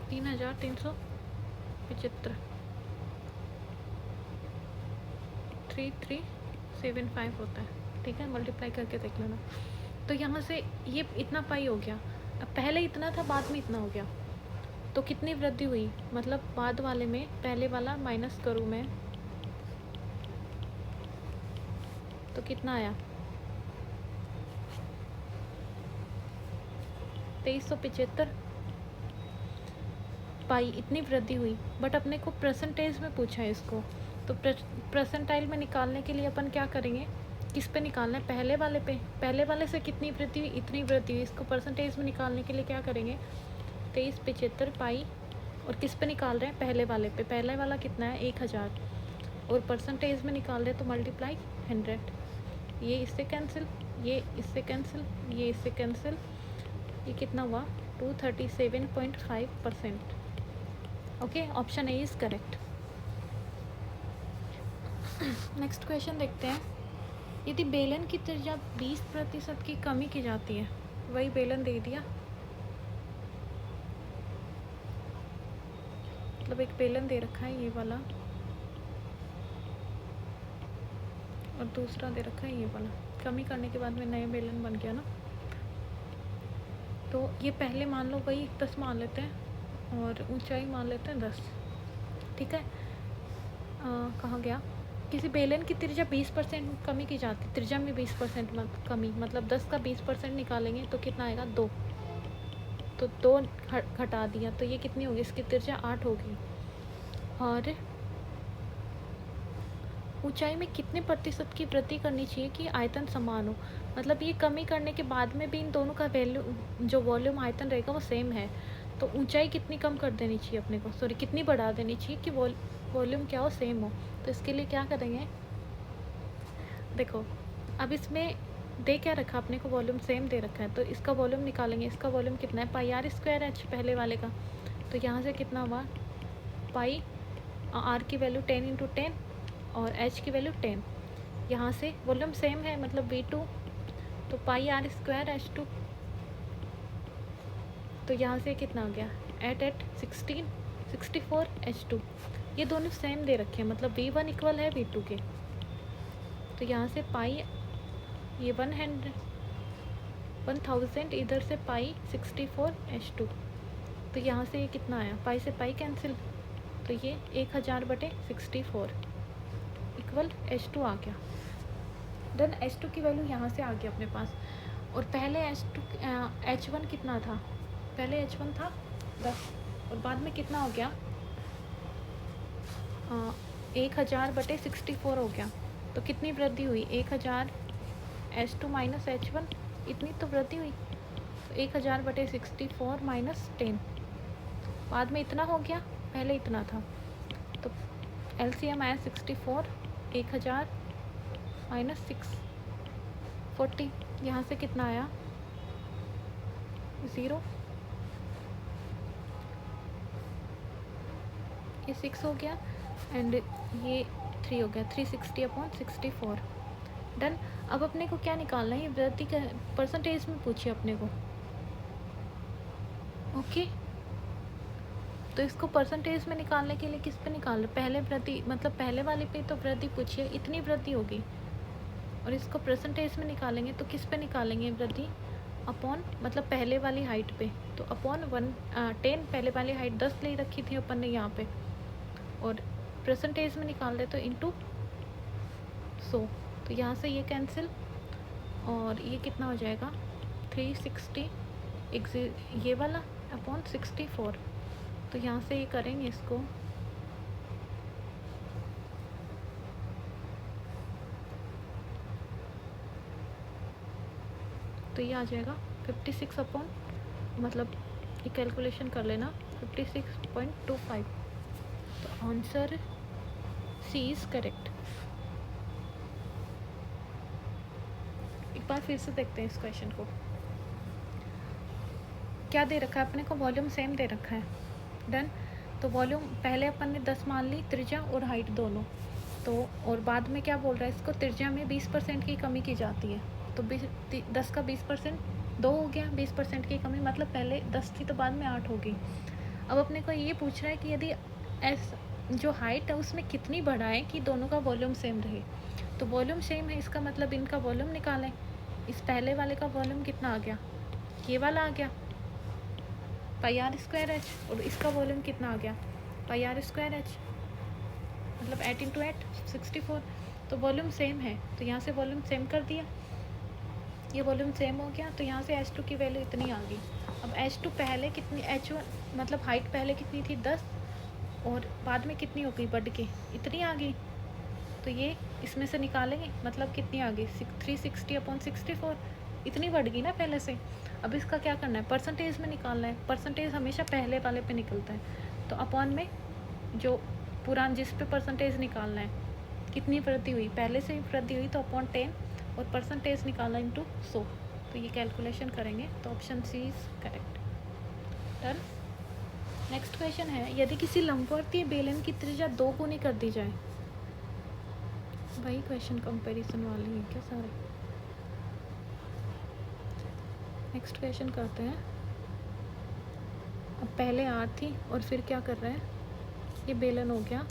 3375, 3375 होता है, ठीक है, मल्टीप्लाई करके देख लेना। तो यहाँ से ये इतना पाई हो गया, अब पहले इतना था बाद में इतना हो गया, तो कितनी वृद्धि हुई, मतलब बाद वाले में पहले वाला माइनस करूँ मैं तो कितना आया 2375 पाई, इतनी वृद्धि हुई। बट अपने को परसेंटेज में पूछा है इसको, तो परसेंटाइल में निकालने के लिए अपन क्या करेंगे, किस पे निकालना है, पहले वाले पे। पहले वाले से कितनी वृद्धि हुई, इतनी वृद्धि हुई। इसको परसेंटेज में निकालने के लिए क्या करेंगे, 2375 पाई, और किस पे निकाल रहे हैं, पहले वाले पे। पहले वाला कितना है 1000, और परसेंटेज में निकाल रहे हैं तो मल्टीप्लाई 100। ये इससे कैंसिल, ये इससे कैंसिल, ये इससे कैंसिल, ये कितना हुआ 237.5%। Okay, option A is correct. Next question देखते हैं। यदि बेलन की त्रिज्या 20% की कमी की जाती है, वही बेलन दे दिया, मतलब एक बेलन दे रखा है ये वाला, और दूसरा दे रखा है ये वाला। कमी करने के बाद में नया बेलन बन गया ना। तो ये पहले मान लो वही 10 मान लेते हैं, और ऊंचाई मान लेते हैं 10। ठीक है, कहाँ गया, किसी बेलन की त्रिज्या 20% कमी की जाती है, त्रिज्या में 20% कमी, मतलब 10 का 20% निकालेंगे तो कितना आएगा 2। तो 2 घटा दिया, तो ये कितनी होगी, इसकी त्रिज्या 8 होगी। और ऊंचाई में कितने प्रतिशत की वृद्धि करनी चाहिए कि आयतन समान हो, मतलब ये कमी करने के बाद में भी इन दोनों का वैल्यू, जो वॉल्यूम आयतन रहेगा वो सेम है, तो ऊंचाई कितनी कम कर देनी चाहिए अपने को, सॉरी कितनी बढ़ा देनी चाहिए कि वॉल्यूम क्या हो, सेम हो। तो इसके लिए क्या करेंगे, देखो अब इसमें दे क्या रखा अपने को, वॉल्यूम सेम दे रखा है, तो इसका वॉल्यूम निकालेंगे। इसका वॉल्यूम कितना है, पाई आर स्क्वायर एच पहले वाले का, तो यहाँ से कितना हुआ, पाई आर की वैल्यू 10 × 10 और h की वैल्यू 10। यहाँ से वॉल्यूम सेम है, मतलब V2, तो पाई आर स्क्वायर H2, तो यहाँ से कितना हो गया 8 64 H2। ये दोनों सेम दे रखे हैं, मतलब V1 इक्वल है V2 के, तो यहाँ से पाई ये 1000 इधर से पाई 64 H2, तो यहाँ से ये कितना आया, पाई से पाई कैंसिल, तो ये 1000/64 इक्वल H2 आ गया। देन H2 की वैल्यू यहाँ से आ गई अपने पास, और पहले H1 कितना था, पहले H1 था 10, और बाद में कितना हो गया 1000/64 हो गया। तो कितनी वृद्धि हुई, 1000 H2 माइनस H1, इतनी तो वृद्धि हुई, तो 1000/64 माइनस 10, बाद में इतना हो गया, पहले इतना था, तो LCM आया 64, 1000 माइनस 640, यहाँ से कितना आया 0, ये 6 हो गया, एंड ये 3 हो गया, 360/64। डन। अब अपने को क्या निकालना है, ये वृद्धि का परसेंटेज में पूछिए अपने को। ओके, तो इसको परसेंटेज में निकालने के लिए किस पे निकाल रहे, पहले वृद्धि, मतलब पहले वाले पे तो वृद्धि पूछिए, इतनी वृद्धि होगी, और इसको परसेंटेज में निकालेंगे तो किस पे निकालेंगे वृद्धि, अपॉन, मतलब पहले वाली हाइट पे, तो अपॉन 10, पहले वाली हाइट 10 ले रखी थी अपन ने यहाँ पे, और परसेंटेज में निकाल रहे तो इंटू 100, तो यहाँ से ये कैंसिल, और ये कितना हो जाएगा 360 ये वाला अपॉन 64, तो यहाँ से ये करेंगे इसको, तो ये आ जाएगा 56 अपॉन, मतलब ये कैलकुलेशन कर लेना 56.25, तो आंसर सी इज़ करेक्ट। एक बार फिर से देखते हैं इस क्वेश्चन को, क्या दे रखा है अपने को, वॉल्यूम सेम दे रखा है। डन। तो वॉल्यूम पहले अपन ने 10 मान ली, त्रिज्या और हाइट दोनों, तो और बाद में क्या बोल रहा है, इसको त्रिज्या में 20% की कमी की जाती है, तो 10 का 20% 2 हो गया, 20% की कमी, मतलब पहले 10 थी तो बाद में 8 होगी। अब अपने को ये पूछ रहा है कि यदि जो हाइट है उसमें कितनी बढ़ाएं कि दोनों का वॉल्यूम सेम रहे, तो वॉल्यूम सेम है, इसका मतलब इनका वॉल्यूम निकालें। इस पहले वाले का वॉल्यूम कितना आ गया, ये वाला आ गया पाई आर स्क्वायर एच, और इसका वॉल्यूम कितना आ गया पाई आर स्क्वायर एच, मतलब 8 × 8 64, तो वॉल्यूम सेम है, तो यहाँ से वॉल्यूम सेम कर दिया, ये वॉल्यूम सेम हो गया, तो यहाँ से H2 की वैल्यू इतनी आ गई। अब H2 पहले कितनी, H1 मतलब हाइट पहले कितनी थी 10 और बाद में कितनी हो गई बढ़ के इतनी आ गई, तो ये इसमें से निकालेंगे, मतलब कितनी आ गई 360/64, इतनी बढ़ गई ना पहले से। अब इसका क्या करना है, परसेंटेज में निकालना है, परसेंटेज हमेशा पहले वाले पे निकलता है, तो अपॉन में जो पुरान जिस पे परसेंटेज निकालना है कितनी वृद्धि हुई, पहले से ही वृद्धि हुई तो अपॉन 10 और परसेंटेज निकालना इंटू 100, तो ये कैलकुलेशन करेंगे, तो option C is correct. Done. Next question है, यदि किसी लंबवर्तीय बेलन की त्रिज्या 2 गुनी कर दी जाए, वही क्वेश्चन कंपैरिजन वाली है क्या सारे। नेक्स्ट क्वेश्चन करते हैं। अब पहले आर थी और फिर क्या कर रहे हैं, ये बेलन हो गया,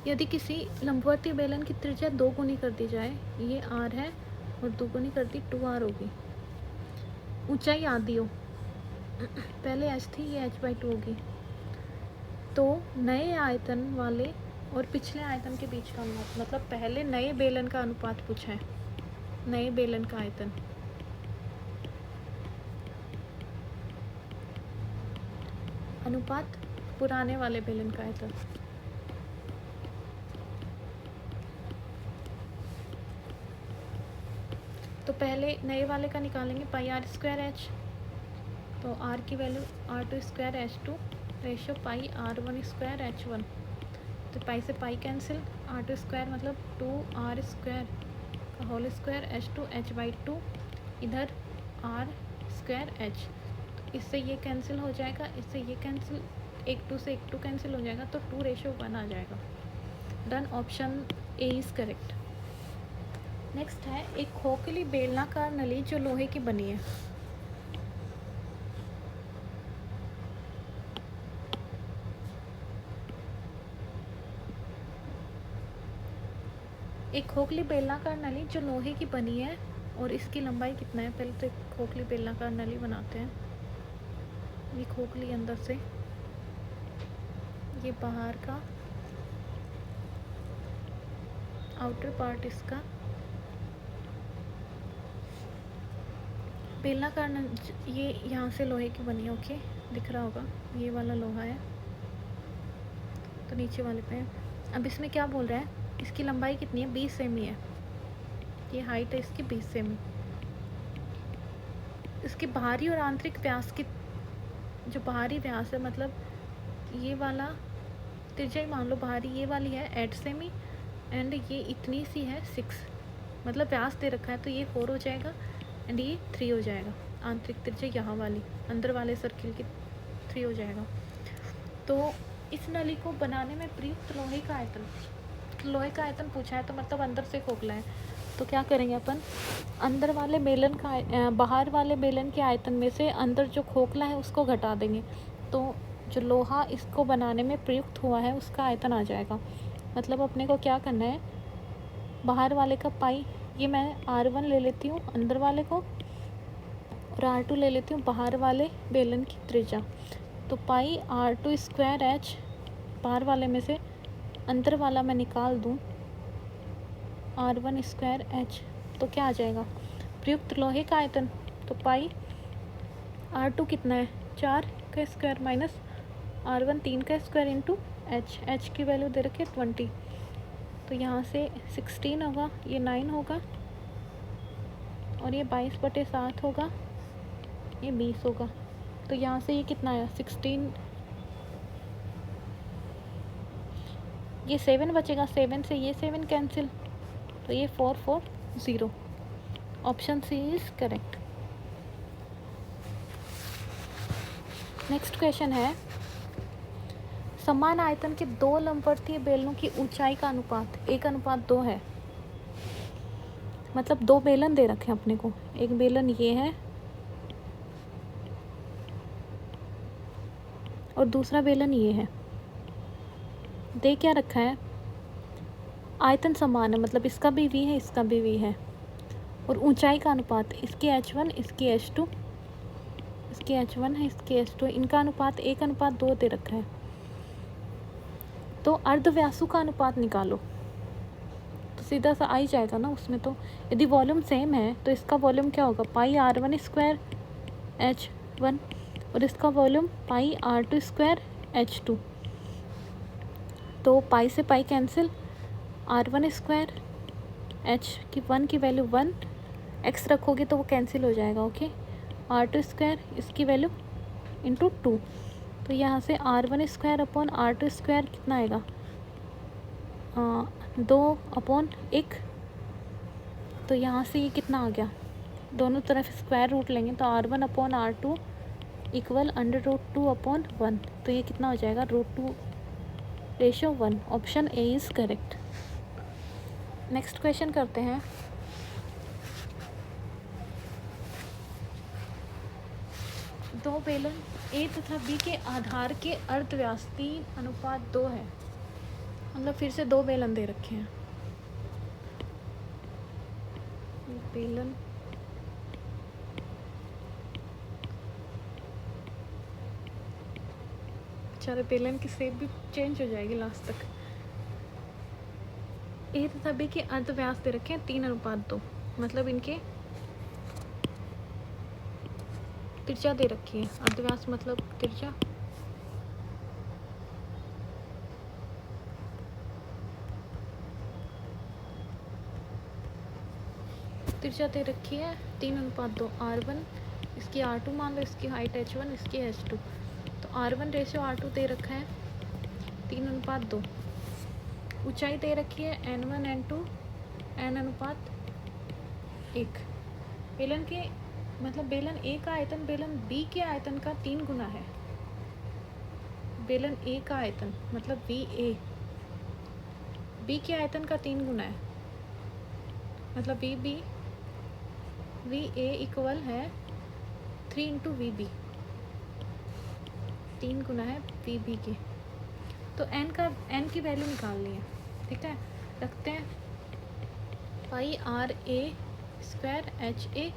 यदि किसी लंबवर्तीय बेलन की त्रिज्या 2 गुनी कर दी जाए, ये आर है और 2 गुनी कर दी 2r होगी, ऊंचाई आधी हो, पहले h थी ये h/2 होगी, तो नए आयतन वाले और पिछले आयतन के बीच का अनुपात, मतलब पहले नए बेलन का अनुपात पूछा है, नए बेलन का आयतन, अनुपात पुराने वाले बेलन का आयतन। तो पहले नए वाले का निकालेंगे πr²h, तो r की वैल्यू r2²h2 रेशो πr1²h1, तो पाई से पाई कैंसिल, r2² मतलब 2r² का होल स्क्वायर h2 h/2, इधर r²h, तो इससे ये कैंसिल हो जाएगा, इससे ये कैंसिल, 1 2 से 1 2 कैंसिल हो जाएगा, तो 2:1 आ जाएगा। Done, option A is correct. Next है, एक खोखली बेलनाकार नली जो लोहे की बनी है, एक खोखली बेलनाकार नली जो लोहे की बनी है और इसकी लंबाई कितना है, पहले तो एक खोखली बेलनाकार नली बनाते हैं, ये खोखली अंदर से, ये बाहर का आउटर पार्ट इसका, बेलनाकार ये यहाँ से लोहे की बनी है, ओके दिख रहा होगा, ये वाला लोहा है, तो नीचे वाले पे। अब इसमें क्या बोल रहा है, इसकी लंबाई कितनी है, 20 सेमी है, ये हाइट है इसकी 20 सेमी, इसकी बाहरी और आंतरिक व्यास की, जो बाहरी व्यास है मतलब ये वाला त्रिज्या मान लो बाहरी ये वाली है 8 सेमी एंड ये इतनी सी है 6, मतलब व्यास दे रखा है, तो ये 4 हो जाएगा एंड ये 3 हो जाएगा, आंतरिक त्रिज्या यहाँ वाली अंदर वाले सर्किल की 3 हो जाएगा। तो इस नली को बनाने में प्रयुक्त लोहे का आयतन, लोहे का आयतन पूछा है तो मतलब अंदर से खोखला है, तो क्या करेंगे अपन, अंदर वाले बेलन का बाहर वाले बेलन के आयतन में से अंदर जो खोखला है उसको घटा देंगे, तो जो लोहा इसको बनाने में प्रयुक्त हुआ है उसका आयतन आ जाएगा। मतलब अपने को क्या करना है, बाहर वाले का पाई, ये मैं r1 ले लेती हूँ अंदर वाले को और r2 ले लेती हूँ बाहर वाले बेलन की त्रिज्या, तो पाई r2²h बाहर वाले में से अंदर वाला मैं निकाल दूँ r1²h, तो क्या आ जाएगा, प्रयुक्त लोहे का आयतन, तो पाई r2 कितना है 4 का स्क्वायर माइनस r1 3 का स्क्वायर इंटू h की वैल्यू दे रखे 20, तो यहाँ से 16 होगा, ये 9 होगा और ये 22/7 होगा, ये 20 होगा, तो यहाँ से ये कितना आया 16, ये 7 बचेगा, 7 से ये 7 कैंसिल, तो ये 4 4 0, option C is correct. Next question है, समान आयतन के 2 लंबवर्तीय बेलनों की ऊंचाई का अनुपात 1:2 है, मतलब 2 बेलन दे रखे हैं अपने को, एक बेलन ये है और दूसरा बेलन ये है, दे क्या रखा है, आयतन समान है, मतलब इसका भी v है इसका भी v है, और ऊंचाई का अनुपात इसकी h1 इसकी h2 इसकी H1 है, इसकी H2 है, इनका अनुपात 1:2 दे रखा है। तो अर्धव्यासों का अनुपात निकालो, तो सीधा सा आ ही जाएगा ना उसमें। तो यदि वॉल्यूम सेम है तो इसका वॉल्यूम क्या होगा, पाई R1 स्क्वायर H1 और इसका वॉल्यूम पाई R2 स्क्वायर H2। तो पाई से pi cancel, R1 square H1 की वैल्यू 1, x रखोगे तो वो कैंसिल हो जाएगा। ओके, R2 स्क्वायर इसकी वैल्यू इंटू 2, तो यहाँ से R1 square upon R2 square कितना आएगा, 2/1। तो यहाँ से ये कितना आ गया, दोनों तरफ स्क्वायर रूट लेंगे तो R1/R2 इक्वल √2/1। तो ये कितना हो जाएगा, √2:1। Option A is correct. Next question करते हैं। दो बेलन ए तथा बी के आधार के अर्धव्यास 3:2 है। मतलब फिर से दो बेलन दे रखे हैं। बेलन बेचारे बेलन की शेप भी चेंज हो जाएगी लास्ट तक। ए तथा बी के अर्धव्यास दे रखे हैं 3:2। मतलब इनके त्रिज्या दे रखी है। अर्धव्यास मतलब त्रिज्या। त्रिज्या दे रखी है 3:2। R1 इसकी R2 मान लो, इसकी हाइट H1, इसकी H2। तो R1:R2 दे रखा है 3:2। ऊंचाई दे रखी है N1 N2 N:1। बेलन के मतलब बेलन ए का आयतन बेलन बी के आयतन का 3 गुना है। बेलन ए का आयतन मतलब VA बी के आयतन का 3 गुना है। मतलब VA इक्वल है 3 × VB, 3 गुना है VB के। तो n की वैल्यू निकालनी है। ठीक है, रखते हैं पाई RA स्क्वायर HA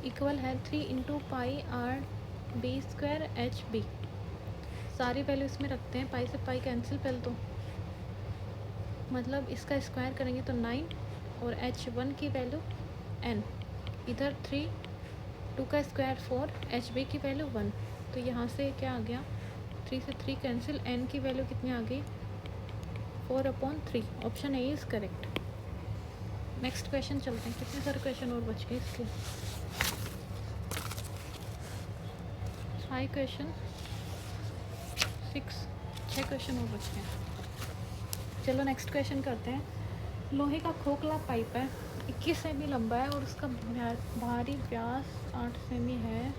इक्वल है 3 × पाई RB स्क्वायर HB। सारी वैल्यू इसमें रखते हैं। पाई से पाई कैंसिल पहले तो, मतलब इसका स्क्वायर करेंगे तो 9 और H1 की वैल्यू n, इधर 3, 2 का स्क्वायर 4, HB की वैल्यू 1। तो यहाँ से क्या आ गया, 3 से 3 कैंसिल, n की वैल्यू कितनी आ गई 4/3। Option A is correct. Next question चलते हैं। कितने सारे क्वेश्चन और बच गए इसके, 5 क्वेश्चन, 6 क्वेश्चन और बच गए। चलो नेक्स्ट क्वेश्चन करते हैं। लोहे का खोखला पाइप है, 21 सेमी लंबा है और उसका बाहरी व्यास 8 सेमी है।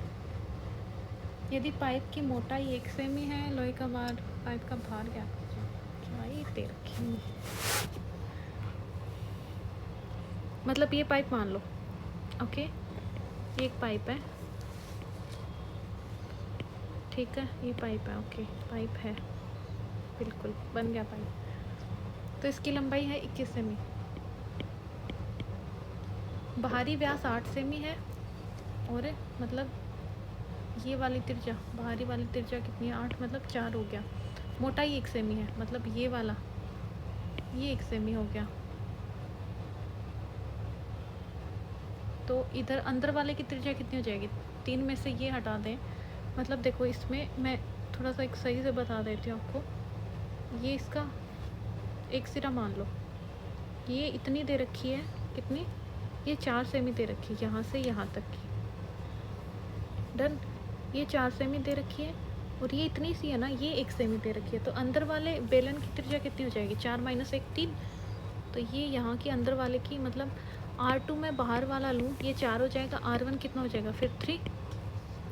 यदि पाइप की मोटाई 1 सेमी है, लोहे का पाइप का भार क्या दे रखी है। मतलब ये पाइप मान लो। ओके, ये एक पाइप है। ठीक है, ये पाइप है। ओके, पाइप है, बिल्कुल बन गया पाइप। तो इसकी लंबाई है 21 सेमी, बाहरी व्यास 8 सेमी है और मतलब ये वाली त्रिज्या, बाहरी वाली त्रिज्या कितनी है, 8 मतलब 4 हो गया। मोटाई 1 सेमी है, मतलब ये वाला ये 1 सेमी हो गया। तो इधर अंदर वाले की त्रिज्या कितनी हो जाएगी, 3 में से ये हटा दें। मतलब देखो, इसमें मैं थोड़ा सा एक सही से बता देती हूँ आपको। ये इसका एक सिरा मान लो, ये इतनी दे रखी है, कितनी, ये 4 सेमी दे रखी है, यहाँ से यहाँ तक की। डन, ये 4 सेमी दे रखी है और ये इतनी सी है ना, ये 1 सेमी दे रखी है। तो अंदर वाले बेलन की त्रिज्या कितनी हो जाएगी, 4 - 1 3। तो ये यहाँ की अंदर वाले की मतलब R2 में बाहर वाला लूँ, ये 4 हो जाएगा, R1 कितना हो जाएगा फिर 3।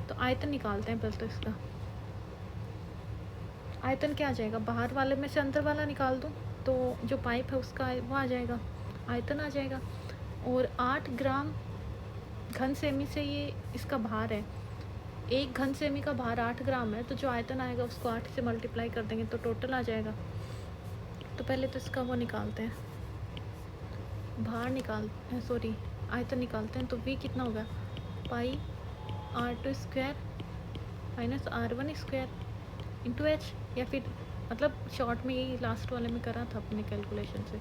तो आयतन निकालते हैं पहले। तो इसका आयतन क्या आ जाएगा, बाहर वाले में से अंदर वाला निकाल दूँ तो जो पाइप है उसका वो आ जाएगा, आयतन आ जाएगा। और 8 ग्राम घन सेमी से ये इसका भार है। 1 घन सेमी का भार 8 ग्राम है, तो जो आयतन आएगा उसको 8 से मल्टीप्लाई कर देंगे तो टोटल आ जाएगा। तो पहले तो इसका वो निकालते हैं, भार आयतन निकालते हैं। तो V कितना होगा, पाई R2 square minus R1² into H, या फिर मतलब शॉर्ट में यही लास्ट वाले में करा था अपने कैलकुलेशन से।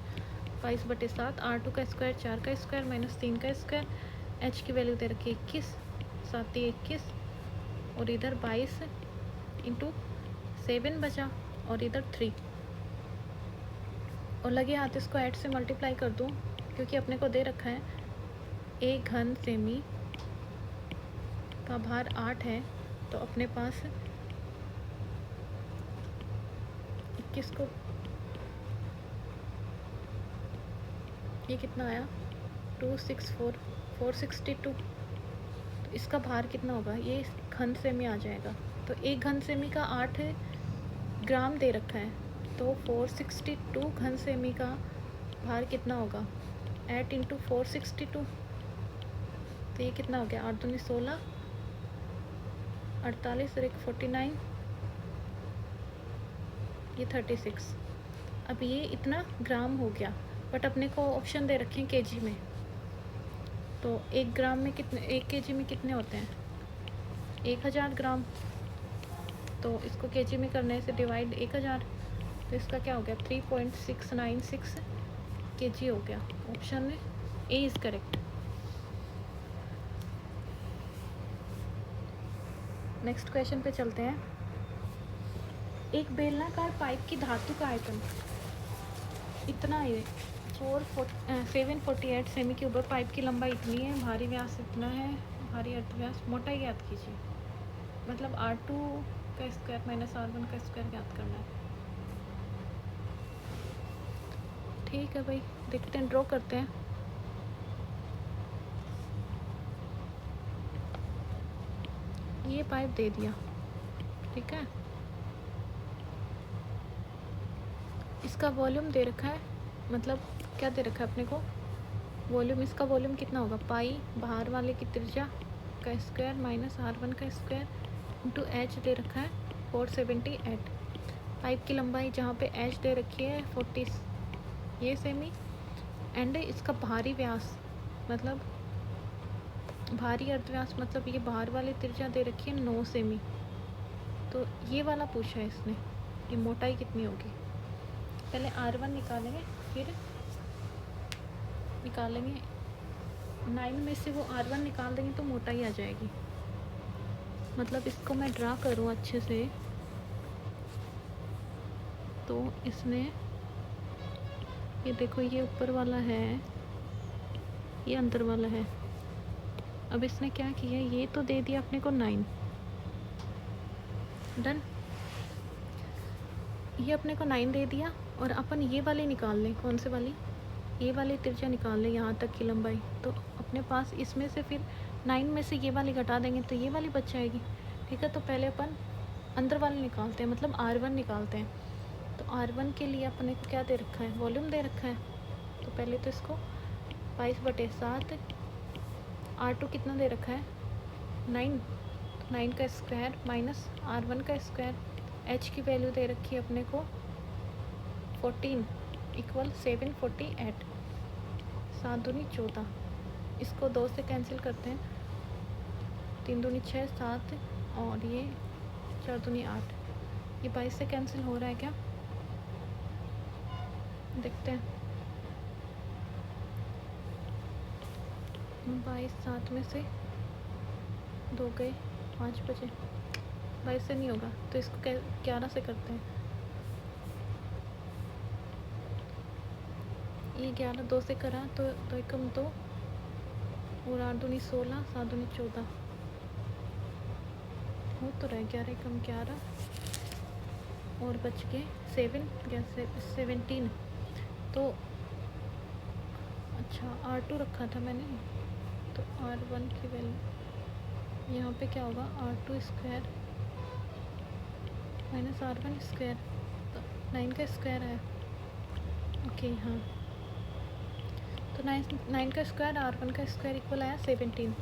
22/7 R2 का स्क्वायर 4 का स्क्वायर माइनस 3 का स्क्वायर, एच की वैल्यू दे रखी 21, 7 21, और इधर 22 इंटू 7 बचा, और इधर 3, और लगे हाथ इसको ऐड से मल्टीप्लाई कर दूँ, क्योंकि अपने को दे रखा है 1 घन सेमी का भार 8 है, तो अपने पास 21 को ये कितना आया 264 462, तो इसका भार कितना होगा, ये घन सेमी आ जाएगा। तो 1 घन सेमी का 8 ग्राम दे रखा है, तो 462 घन सेमी का भार कितना होगा 8 इंटू 462, तो ये कितना हो गया 8 दूनी 16, 48 और 1 49, ये 36। अब ये इतना ग्राम हो गया, बट अपने को ऑप्शन दे रखे हैं केजी में, तो 1 ग्राम में कितने, 1 केजी में कितने होते हैं 1000 ग्राम, तो इसको केजी में करने से डिवाइड 1000, तो इसका क्या हो गया 3.696 केजी हो गया। Option A is correct. Next question पे चलते हैं। एक बेलनाकार पाइप की धातु का आयतन इतना है 748 सेमी क्यूबर, पाइप की लंबाई इतनी है, भारी व्यास इतना है, भारी अर्धव्यास, मोटाई ज्ञात कीजिए। मतलब R2 का स्क्वायर माइनस R1 का स्क्वायर ज्ञात करना है। ठीक है भाई, देखते हैं, ड्रॉ करते हैं। ये पाइप दे दिया, ठीक है, इसका वॉल्यूम दे रखा है, मतलब क्या दे रखा है अपने को वॉल्यूम, इसका वॉल्यूम कितना होगा पाई बाहर वाले की त्रिज्या का स्क्वायर माइनस R1 का स्क्वायर इंटू एच दे रखा है 478। पाइप की लंबाई जहाँ पे एच दे रखी है 40 ये सेमी, एंड इसका भारी व्यास मतलब भारी अर्धव्यास, मतलब ये बाहर वाली त्रिज्या दे रखी है 9 सेमी। तो ये वाला पूछा है इसने कि मोटाई कितनी होगी। पहले R1 निकालेंगे, फिर निकालेंगे 9 में से वो R1 निकाल देंगे तो मोटाई आ जाएगी। मतलब इसको मैं ड्रा करूँ अच्छे से, तो इसने ये देखो, ये ऊपर वाला है, ये अंदर वाला है। अब इसने क्या किया, ये तो दे दिया अपने को 9, डन, ये अपने को 9 दे दिया, और अपन ये वाली निकाल लें, कौन से वाली, ये वाली त्रिज्या निकाल लें यहाँ तक की लंबाई, तो अपने पास इसमें से फिर 9 में से ये वाली घटा देंगे तो ये वाली बच जाएगी। ठीक है, तो पहले अपन अंदर वाली निकालते हैं, मतलब R1 निकालते हैं। तो R1 के लिए अपने को क्या दे रखा है, वॉल्यूम दे रखा है, तो पहले तो इसको 22/7, R2 कितना दे रखा है 9, तो 9 का स्क्वायर माइनस R1 का स्क्वायर, एच की वैल्यू दे रखी है अपने को 14 इक्वल 748, 7 दूनी 14, इसको 2 से कैंसिल करते हैं, 3 दूनी 6 7, और ये 4 दूनी 8, ये 22 से कैंसिल हो रहा है क्या, देखते हैं। 22 7 में से 2 गए, 5 बचे, 22 से नहीं होगा, तो इसको 11 से करते हैं। ये 11 2 से करा तो 2 एकम 2, और 8 दूनी 16, 7 दूनी 14, हो तो रहा है 11 एकम 11, और बच के 17। तो अच्छा R2 रखा था मैंने, तो R1 की वैल्यू यहाँ पे क्या होगा R2 square minus R1 square, तो 9 का स्क्वायर है, ओके हाँ, तो 9 का स्क्वायर R1 का स्क्वायर इक्वल आया 17।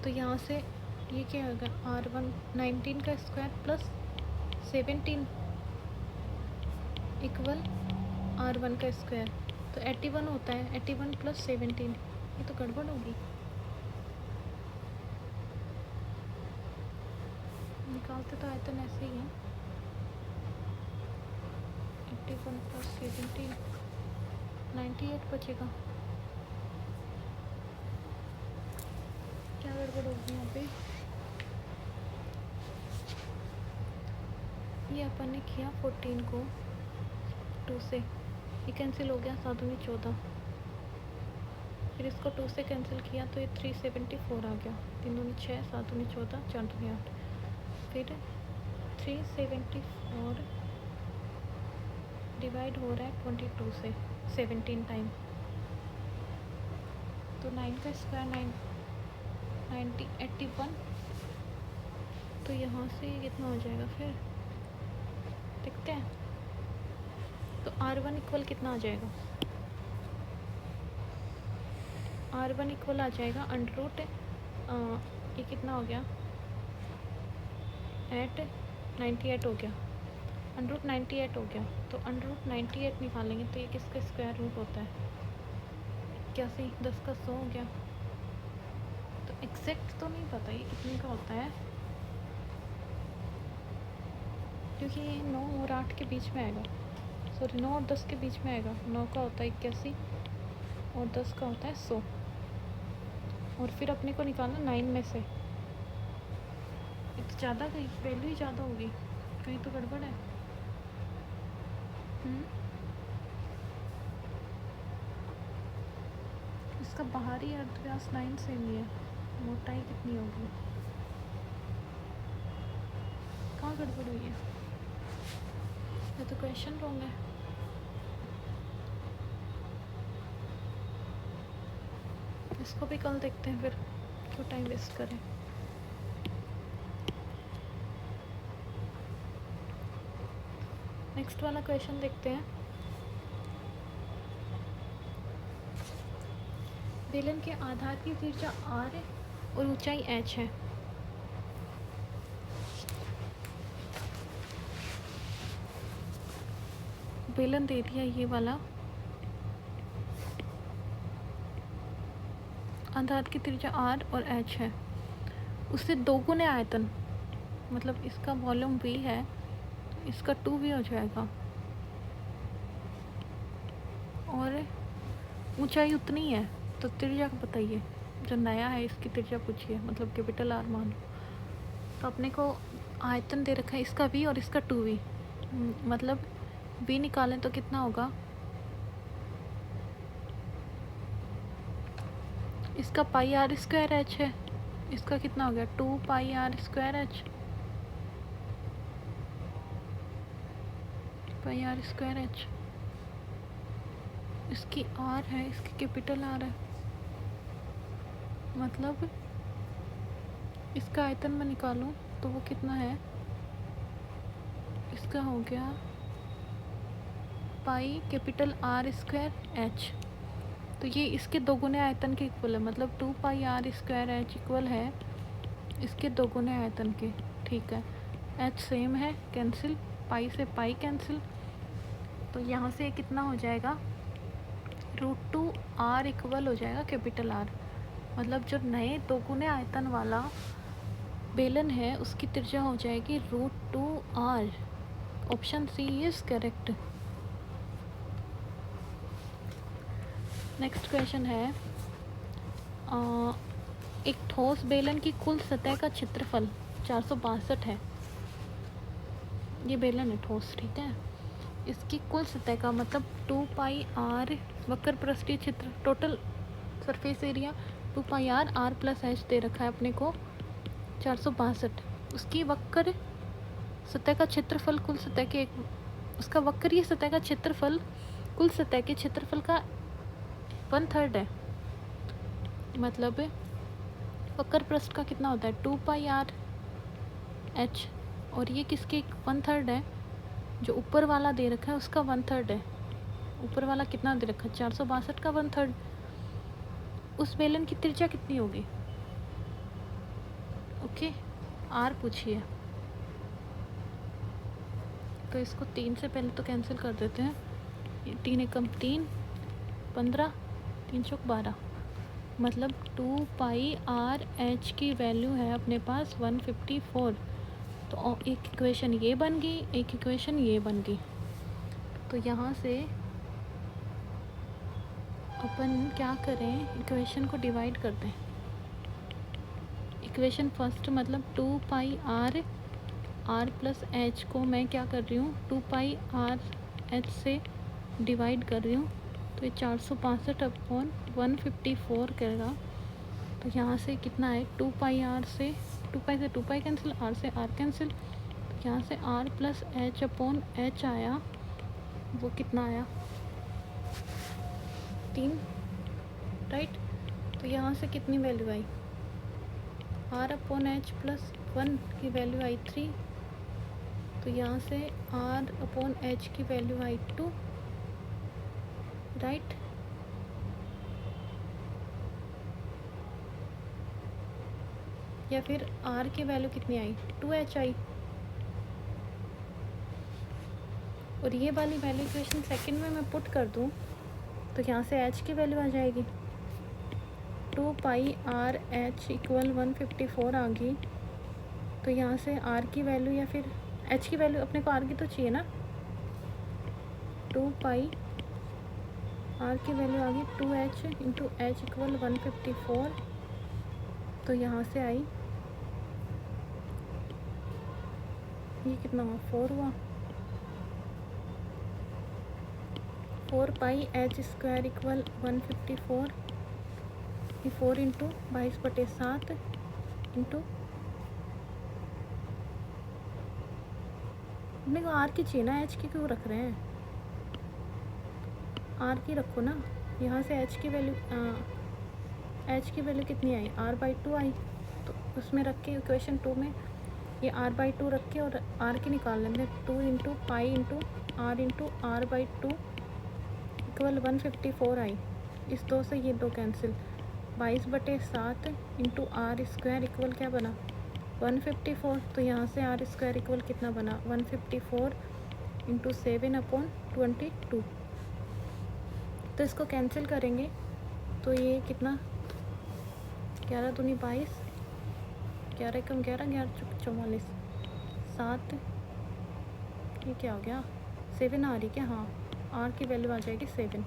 तो यहाँ से ये क्या होगा R1 19 का स्क्वायर प्लस 17 इक्वल R1 का स्क्वायर, तो 81 होता है, 81 प्लस 17, ये तो गड़बड़ होगी, निकालते तो आयतन ऐसे ही है, 81 + 17 98 बचेगा। क्या गड़बड़ होगी यहाँ पे? ये अपन ने किया 14 को 2 से, ये कैंसिल हो गया, 7 दूनी 14, फिर इसको 2 से कैंसिल किया तो ये 374 आ गया, 3 दूनी 6, 7 दूनी 14, 4 दूनी 8, फिर 374 डिवाइड हो रहा है 22 से 17 टाइम, तो 9 का स्क्वायर 90 81, तो यहाँ से कितना हो जाएगा फिर देखते हैं। तो R1 इक्वल कितना आ जाएगा? R1 इक्वल आ जाएगा अंडर रूट, ये कितना हो गया 98 हो गया, अंडर रूट 98 हो गया, तो अंडर रूट 98 निकालेंगे तो ये किसका स्क्वायर रूट होता है? 81, 10 का 100 हो गया। तो एग्जैक्ट तो नहीं पता ये कितने का होता है, क्योंकि ये 9 और 8 के बीच में आएगा, सॉरी 9 और 10 के बीच में आएगा। 9 का होता है 81 और 10 का होता है 100, और फिर अपने को निकालना 9 में से, ये तो ज़्यादा कहीं वैल्यू ही ज़्यादा होगी, कहीं तो गड़बड़ है। इसका बाहरी अर्धव्यास 9 सेमी है, मोटाई कितनी होगी? कहाँ गड़बड़ हुई है? ये तो क्वेश्चन रॉन्ग है। इसको भी कल देखते हैं फिर, क्यों टाइम वेस्ट करें। नेक्स्ट वाला क्वेश्चन देखते हैं। बेलन के आधार की त्रिज्या r और ऊंचाई h है। बेलन दे दिया ये वाला, आधार की त्रिज्या r और h है, उससे 2 गुने आयतन, मतलब इसका वॉल्यूम v है, इसका 2v हो जाएगा, और ऊंचाई उतनी है, तो त्रिज्या बताइए। जो नया है इसकी त्रिज्या पूछिए, मतलब कैपिटल R मान लो। तो अपने को आयतन दे रखा है इसका v और इसका 2v, मतलब v निकालें तो कितना होगा, इसका πr² h है, इसका कितना हो गया 2πr²h, πr²h, इसकी r है, इसकी कैपिटल R है, मतलब इसका आयतन मैं निकालूं तो वो कितना है, इसका हो गया पाई कैपिटल R²h, तो ये इसके 2 गुने आयतन के इक्वल है, मतलब 2πr²h इक्वल है इसके 2 गुने आयतन के। ठीक है, h सेम है, कैंसिल, पाई से पाई कैंसिल, तो यहाँ से कितना हो जाएगा √2r इक्वल हो जाएगा कैपिटल R, मतलब जो नए 2 गुने आयतन वाला बेलन है उसकी त्रिज्या हो जाएगी √2r। Option C is correct. Next question है, एक ठोस बेलन की कुल सतह का क्षेत्रफल 462 है। ये बेलन है ठोस, ठीक है, इसकी कुल सतह का मतलब 2πr वक्र पृष्ठीय क्षेत्र, total surface area 2πr r + h दे रखा है अपने को 462, उसकी वक्र सतह का क्षेत्रफल कुल सतह के, उसका वक्रीय सतह का क्षेत्रफल कुल सतह के क्षेत्रफल का 1/3 है, मतलब वक्र पृष्ठ का कितना होता है 2πr h, और ये किसके 1/3 है, जो ऊपर वाला दे रखा है उसका 1/3 है। ऊपर वाला कितना दे रखा है 462 का 1/3, उस बेलन की त्रिज्या कितनी होगी? ओके, r पूछिए, तो इसको 3 से पहले तो कैंसिल कर देते हैं, 3 एकम 3, 15, 3 चौक 12, मतलब 2πr h की वैल्यू है अपने पास 154, तो एक इक्वेशन ये बन गई, एक इक्वेशन ये बन गई। तो यहाँ से अपन क्या करें, इक्वेशन को डिवाइड कर दें। इक्वेशन फर्स्ट मतलब 2 पाई आर प्लस एच को मैं क्या कर रही हूँ, 2 पाई आर एच से डिवाइड कर रही हूँ। तो ये 465/154 करेगा। तो यहाँ से कितना है, 2 पाई से 2 पाई कैंसिल, आर से आर कैंसिल। तो यहाँ से r plus h upon h आया, वो कितना आया, 3, राइट। तो यहाँ से कितनी वैल्यू आई, आर अपॉन एच प्लस 1 की वैल्यू आई 3। तो यहाँ से आर अपॉन एच की वैल्यू आई 2, राइट। या फिर आर की वैल्यू कितनी आई, 2h आई। और ये वाली वैल्यू इक्वेशन सेकंड में मैं पुट कर दूँ तो यहाँ से h की वैल्यू आ जाएगी 2 पाई आर एच इक्वल 154 आ गई। तो यहाँ से r की वैल्यू या फिर h की वैल्यू, अपने को r की तो चाहिए ना, 2 पाई r की वैल्यू आ गई 2h इंटू h इक्वल 154। तो यहाँ से आई, ये कितना हुआ, 4 हुआ। 4 पाई एच स्क्वायर इक्वल 154, ये 4 इंटू 22/7 इंटू, अपने को आर की चाहिए ना, एच की क्यों रख रहे हैं, आर की रखो ना। यहाँ से एच की वैल्यू कितनी आई, r/2 आई। तो उसमें रख के इक्वेशन 2 में ये r/2 रख के और r की निकाल लेंगे, 2 into pi into r/2 equal 154 आई। इस 2 से ये 2 cancel, 22/7 into r square equal क्या बना, 154। तो यहाँ से आर स्क्वायर इक्वल कितना बना, 154 इंटू 7/22। तो इसको कैंसिल करेंगे तो ये कितना, 11 दूनी 22, 11 कम 11, 11 44, 7, ये क्या हो गया, 7 आ रही क्या, हाँ आर की वैल्यू आ जाएगी 7।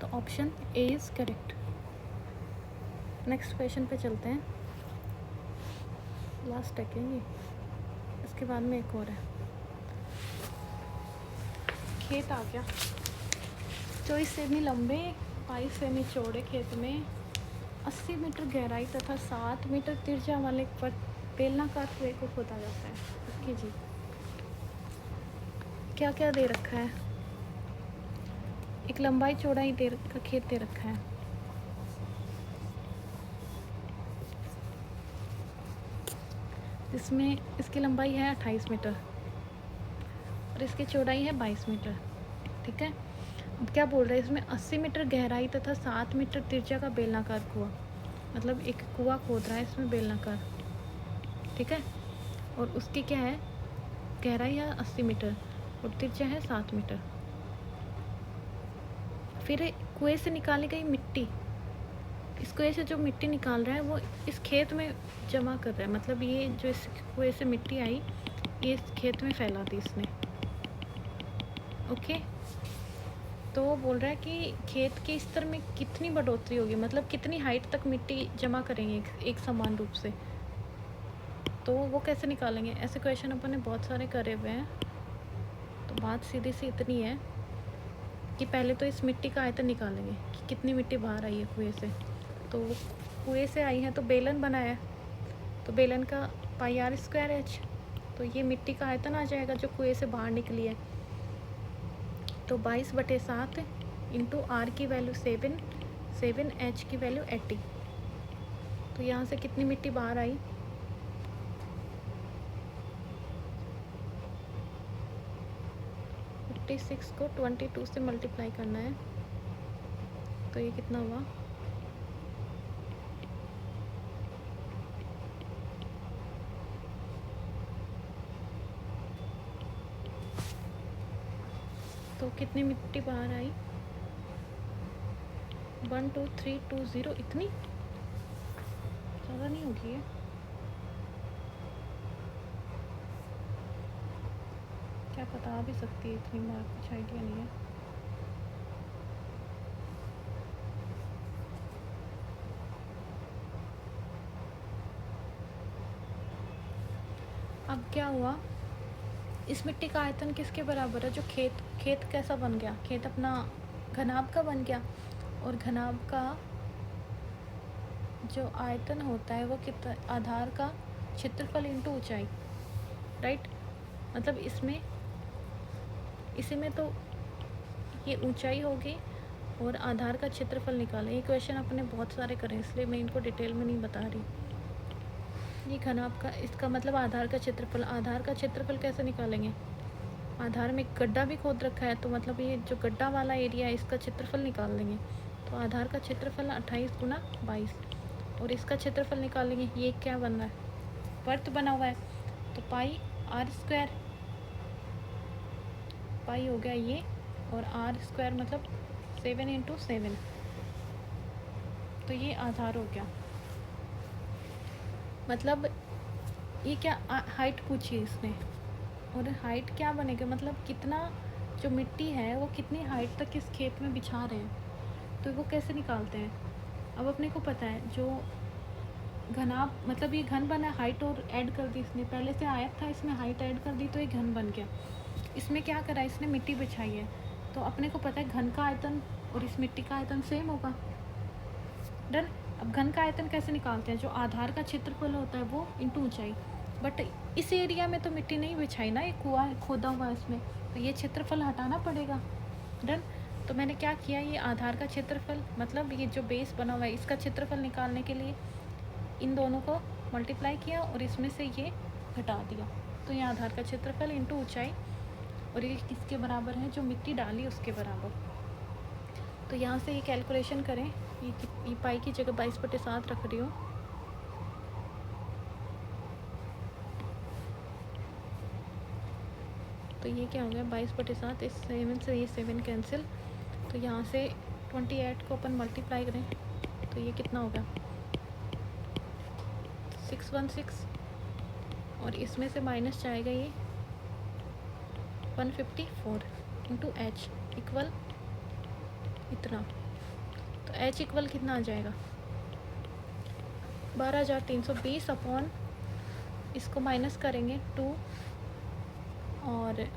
तो option A is correct. Next question पे चलते हैं, लास्ट है क्या ये, इसके बाद में एक और है। खेत आ गया, 24 सेमी लंबे 22 सेमी चौड़े खेत में 80 मीटर गहराई तथा 7 मीटर तिरछा वाले बेलनाकार कुएं को खोदा जाता है। ओके जी, क्या क्या दे रखा है, एक लंबाई चौड़ाई का खेत दे रखा है। इसमें इसकी लंबाई है 28 मीटर और इसकी चौड़ाई है 22 मीटर, ठीक है। अब क्या बोल रहा है, इसमें 80 मीटर गहराई तथा 7 मीटर तिरछा का बेलनाकार कुआं, मतलब एक कुआं खोद रहा है इसमें बेलनाकार, ठीक है। और उसकी क्या है, गहराई है 80 मीटर और तिरछा है 7 मीटर। फिर कुएं से निकाली गई मिट्टी, इस कुएं से जो मिट्टी निकाल रहा है वो इस खेत में जमा कर रहा है, मतलब ये जो इस कुएं से मिट्टी आई ये इस खेत में फैला दी इसने, ओके। तो वो बोल रहा है कि खेत के स्तर में कितनी बढ़ोतरी होगी, मतलब कितनी हाइट तक मिट्टी जमा करेंगे एक समान रूप से। तो वो कैसे निकालेंगे, ऐसे क्वेश्चन अपन ने बहुत सारे करे हुए हैं। तो बात सीधी सी इतनी है कि पहले तो इस मिट्टी का आयतन निकालेंगे कि कितनी मिट्टी बाहर आई है कुएं से। तो वो कुएं से आई है तो बेलन बनाया है, तो बेलन का पाई r स्क्वायर एच, तो ये मिट्टी का आयतन आ जाएगा जो कुएं से बाहर निकली है। तो 22/7 इंटू आर की वैल्यू 7 एच की वैल्यू 80। तो यहाँ से कितनी मिट्टी बाहर आई, 56 को 22 से मल्टीप्लाई करना है। तो ये कितना हुआ, तो कितनी मिट्टी बाहर आई, 12320, इतनी ज़्यादा नहीं होगी ये, क्या पता आ भी सकती है इतनी मार्क, कुछ आइडिया नहीं है। अब क्या हुआ, इस मिट्टी का आयतन किसके बराबर है, जो खेत कैसा बन गया, खेत अपना घनाभ का बन गया, और घनाभ का जो आयतन होता है वो कितना, आधार का क्षेत्रफल इंटू ऊंचाई, राइट। मतलब इसी में तो ये ऊंचाई होगी और आधार का क्षेत्रफल निकालें। ये क्वेश्चन अपने बहुत सारे करें, इसलिए मैं इनको डिटेल में नहीं बता रही। ये घनाभ का, इसका मतलब आधार का क्षेत्रफल। आधार का क्षेत्रफल कैसे निकालेंगे, आधार में एक गड्ढा भी खोद रखा है, तो मतलब ये जो गड्ढा वाला एरिया है इसका क्षेत्रफल निकाल लेंगे। तो आधार का क्षेत्रफल 28 गुना 22, और इसका क्षेत्रफल निकालेंगे। ये क्या बन रहा है, वर्त बना हुआ है, तो पाई आर स्क्वायर, पाई हो गया ये, और आर स्क्वायर मतलब 7 इंटू 7, तो ये आधार हो गया। मतलब ये क्या हाइट पूछी इसने, और हाइट क्या बनेगा, मतलब कितना जो मिट्टी है वो कितनी हाइट तक इस खेत में बिछा रहे हैं, तो वो कैसे निकालते हैं। अब अपने को पता है जो घनाभ, मतलब ये घन बना, हाइट और ऐड कर दी इसने, पहले से आयत था इसमें हाइट ऐड कर दी तो ये घन बन गया। इसमें क्या करा, इसने मिट्टी बिछाई है, तो अपने को पता है घन का आयतन और इस मिट्टी का आयतन सेम होगा, डन। अब घन का आयतन कैसे निकालते हैं, जो आधार का क्षेत्रफल होता है वो इंटू ऊंचाई, बट इस एरिया में तो मिट्टी नहीं बिछाई ना, ये कुआं खोदा हुआ है इसमें, तो ये क्षेत्रफल हटाना पड़ेगा, डन। तो मैंने क्या किया, ये आधार का क्षेत्रफल, मतलब ये जो बेस बना हुआ है इसका क्षेत्रफल निकालने के लिए इन दोनों को मल्टीप्लाई किया और इसमें से ये घटा दिया, तो ये आधार का क्षेत्रफल इंटू ऊंचाई, और ये किसके बराबर है, जो मिट्टी डाली उसके बराबर। तो यहाँ से ये कैलकुलेशन करें, ये पाई की जगह 22/7 रख रही हूँ, तो ये क्या हो गया 22/7, इस 7 से ये 7 कैंसिल, तो यहाँ से 28 को अपन मल्टीप्लाई करें तो ये कितना होगा 616, और इसमें से माइनस जाएगा ये 154 इंटू एच इक्वल इतना, तो एच इक्वल कितना आ जाएगा 12,320 अपॉन, इसको माइनस करेंगे 2 और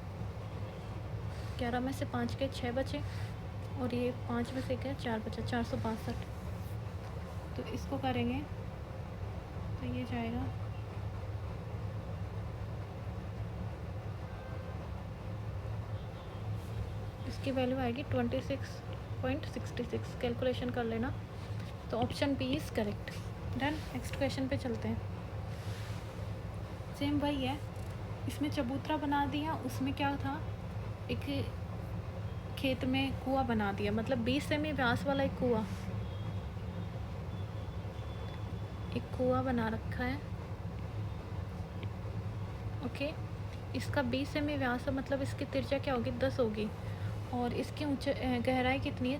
11 में से 5 के 6 बचे, और ये 5 में से क्या 4 बचा, 462। तो इसको करेंगे तो ये जाएगा इसकी वैल्यू आएगी 26.66, कैलकुलेशन कर लेना। तो option B is correct, done. Next question पे चलते हैं। सेम वही है, इसमें चबूतरा बना दिया, उसमें क्या था, एक खेत में कुआं बना दिया, मतलब 20 सेमी व्यास वाला एक कुआं बना रखा है, ओके। इसका 20 सेमी व्यास है, मतलब इसकी त्रिज्या क्या होगी 10 होगी, और इसकी गहराई कितनी है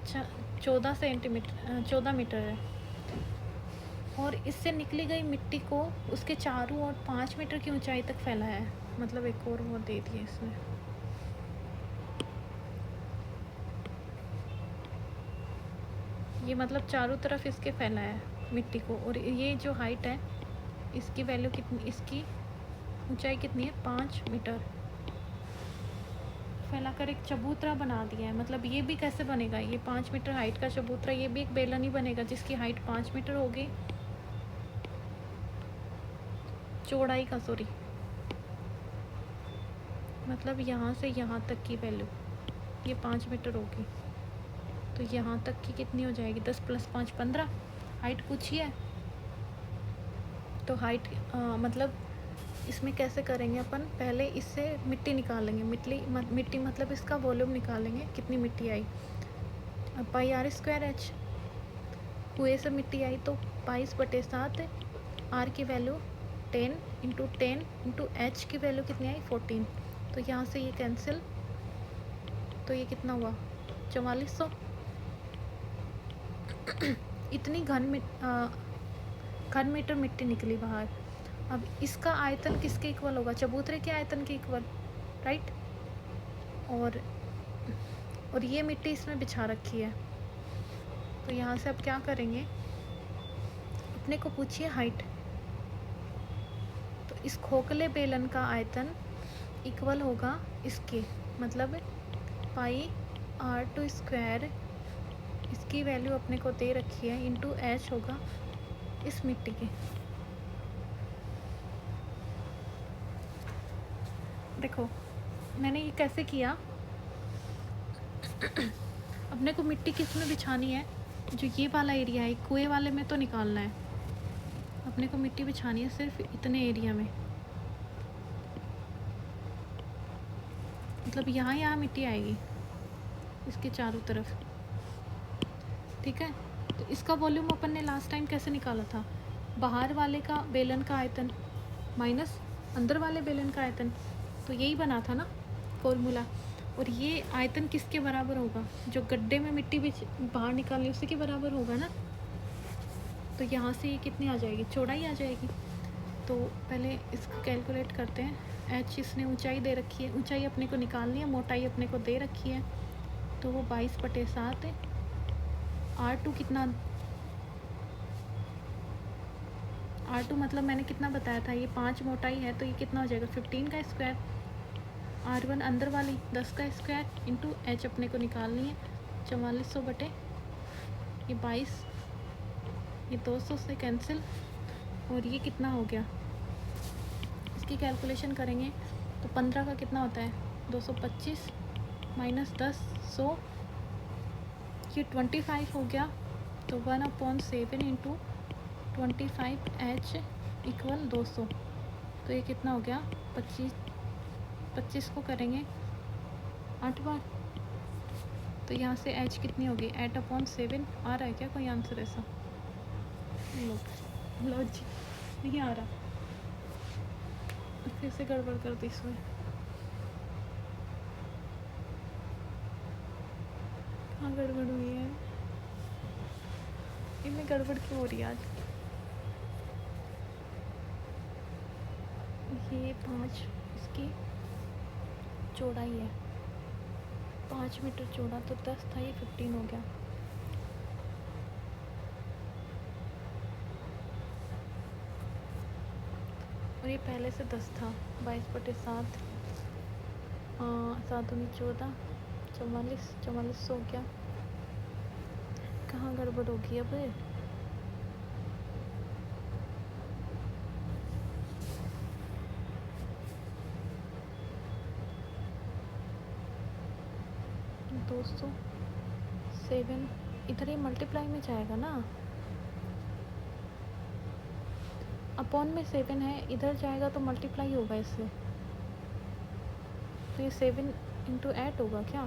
14 मीटर है, और इससे निकली गई मिट्टी को उसके चारों ओर 5 मीटर की ऊंचाई तक फैलाया है, मतलब एक और वो दे दिए इसने। ये मतलब चारों तरफ इसके फैलाया है मिट्टी को, और ये जो हाइट है इसकी वैल्यू कितनी, इसकी ऊंचाई कितनी है 5 मीटर, फैलाकर एक चबूतरा बना दिया है। मतलब ये भी कैसे बनेगा, ये 5 मीटर हाइट का चबूतरा, ये भी एक बेलन ही बनेगा जिसकी हाइट 5 मीटर होगी, चौड़ाई का, सॉरी, मतलब यहाँ से यहाँ तक की वैल्यू ये 5 मीटर होगी, तो यहाँ तक की कितनी हो जाएगी 10 + 5 15, हाइट पूछी है। तो हाइट मतलब इसमें कैसे करेंगे अपन, पहले इससे मिट्टी निकालेंगे, मिट्टी मतलब इसका वॉल्यूम निकालेंगे, कितनी मिट्टी आई, अब पाई आर स्क्वायर एच, कुएँ से मिट्टी आई तो 22/7, आर की वैल्यू 10 इंटू 10 इंटू एच की वैल्यू कितनी आई 14, तो यहाँ से ये कैंसिल, तो ये कितना हुआ 4400। इतनी घन मीटर मिट्टी निकली बाहर। अब इसका आयतन किसके इक्वल होगा, चबूतरे के आयतन के इक्वल, राइट। और ये मिट्टी इसमें बिछा रखी है। तो यहाँ से अब क्या करेंगे, अपने को पूछिए हाइट। तो इस खोखले बेलन का आयतन इक्वल होगा इसके, मतलब पाई r2 स्क्वायर, इसकी वैल्यू अपने को दे रखी है, इंटू h होगा इस मिट्टी के। देखो मैंने ये कैसे किया, अपने को मिट्टी किस में बिछानी है, जो ये वाला एरिया है कुएं वाले में तो निकालना है। अपने को मिट्टी बिछानी है सिर्फ इतने एरिया में, मतलब यहाँ मिट्टी आएगी इसके चारों तरफ, ठीक है। तो इसका वॉल्यूम अपन ने लास्ट टाइम कैसे निकाला था, बाहर वाले का बेलन का आयतन माइनस अंदर वाले बेलन का आयतन, तो यही बना था ना फॉर्मूला। और ये आयतन किसके बराबर होगा, जो गड्ढे में मिट्टी भी बाहर निकालनी उसी के बराबर होगा ना। तो यहाँ से ये कितनी आ जाएगी, चौड़ाई आ जाएगी। तो पहले इसको कैलकुलेट करते हैं। h इसने ऊंचाई दे रखी है, ऊंचाई अपने को निकालनी है, मोटाई अपने को दे रखी है, तो वो 22/7 है। r2 कितना, r2 मतलब मैंने कितना बताया था, ये 5 मोटाई है, तो ये कितना हो जाएगा 15 का स्क्वायर। r1 अंदर वाली 10 का स्क्वायर इंटू h अपने को निकालनी है 4400 बटे ये 22, ये 200 से कैंसिल, और ये कितना हो गया, इसकी कैलकुलेशन करेंगे तो 15 का कितना होता है 225 माइनस 10 100, ये 25 हो गया। तो 1/7 इंटू 25h इक्वल 200, तो ये कितना हो गया 25 को करेंगे 8 बार, तो यहाँ से h कितनी होगी 8/7। आ रहा है क्या कोई आंसर ऐसा, लो जी नहीं आ रहा, फिर से गड़बड़ कर दी इसमें। कहाँ गड़बड़ हुई है, इनमें गड़बड़ क्यों हो रही है आज। ये 5 इसकी चौड़ाई है, 5 मीटर चौड़ा, तो 10 था, ये 15 हो गया। और ये पहले से 10 था, 22/7 7 दूनी 14 44 हो गया। कहाँ गड़बड़ होगी अब, दोस्तों 7 इधर ही मल्टीप्लाई में जाएगा ना, अपॉन में 7 है, इधर जाएगा तो मल्टीप्लाई होगा इससे, तो ये 7 इंटू 8 होगा क्या,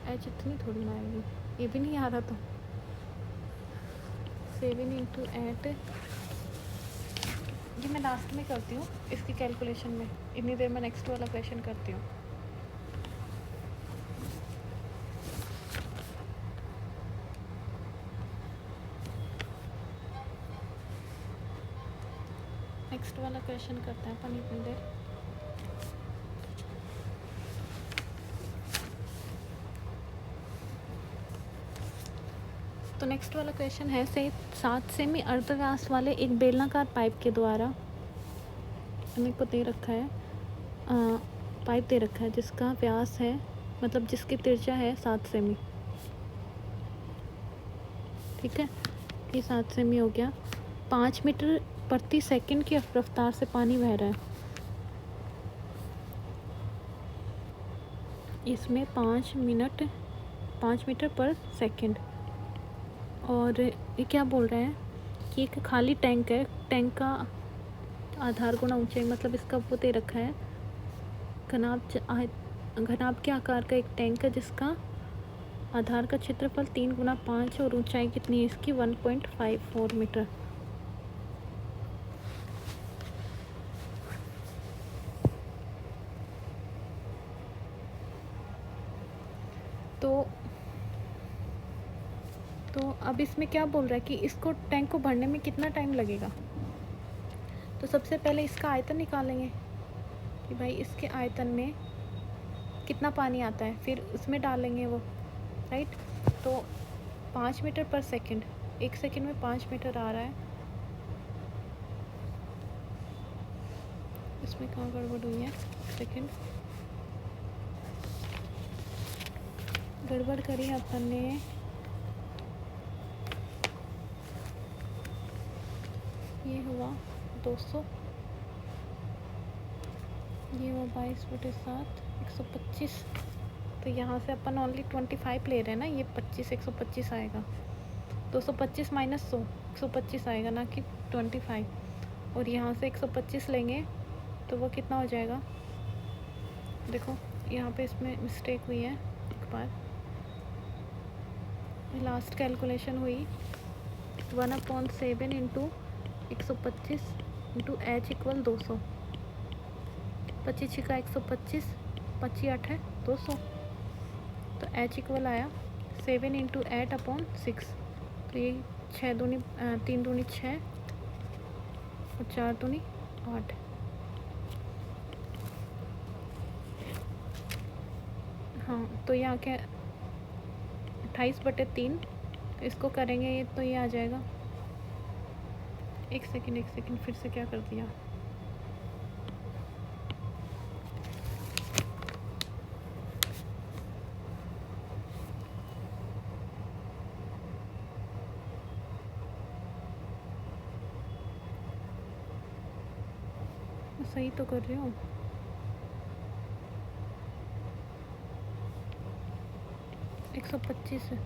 h इतनी थोड़ी ना आएगी, ये भी नहीं आ रहा, तो 7 इंटू 8, ये मैं लास्ट में करती हूँ इसकी कैलकुलेशन में, इतनी देर में नेक्स्ट वाला क्वेश्चन करती हूँ। नेक्स्ट वाला क्वेश्चन करते हैं अपन इतनी देर। तो नेक्स्ट वाला क्वेश्चन है, से 7 सेमी अर्धव्यास वाले एक बेलनाकार पाइप के द्वारा हमें को दे रखा है, पाइप दे रखा है जिसका व्यास है, मतलब जिसकी त्रिज्या है 7 सेमी, ठीक है। ये 7 सेमी हो गया, 5 मीटर प्रति सेकंड की रफ्तार से पानी बह रहा है। इसमें 5 मीटर पर सेकंड, और ये क्या बोल रहे हैं कि एक खाली टैंक है, टैंक का आधार गुणा ऊंचाई, मतलब इसका वो दे रखा है घनाभ के आकार का एक टैंक है जिसका आधार का क्षेत्रफल 3 × 5 और ऊंचाई कितनी है इसकी 1.54 मीटर। तो अब इसमें क्या बोल रहा है कि इसको टैंक को भरने में कितना टाइम लगेगा। तो सबसे पहले इसका आयतन निकालेंगे कि भाई इसके आयतन में कितना पानी आता है, फिर उसमें डालेंगे वो, राइट। तो 5 मीटर पर सेकंड, 1 सेकंड में 5 मीटर आ रहा है। इसमें कहाँ गड़बड़ हुई है, सेकंड गड़बड़ करी अपन ने। ये हुआ 200, ये हुआ 22/7, 125। तो यहाँ से अपन ओनली 25 ले रहे हैं ना, ये 25, 125 आएगा। 225 माइनस 100, 125 आएगा, ना कि 25। और यहाँ से 125 लेंगे तो वो कितना हो जाएगा, देखो यहाँ पे इसमें मिस्टेक हुई है एक बार, लास्ट कैलकुलेशन हुई 1/7 इंटू 125 इंटू एच इक्वल 200। 25 छिका 125, 25 8 है 200। तो एच इक्वल आया 7 इंटू 8/6। तो ये 6 दूनी 3 दूनी 6 और 4 दूनी 8। हाँ, तो यहाँ क्या 28/3, इसको करेंगे ये तो ये आ जाएगा। एक सेकंड फिर से क्या कर दिया, सही तो कर रही हूँ। एक 125 है,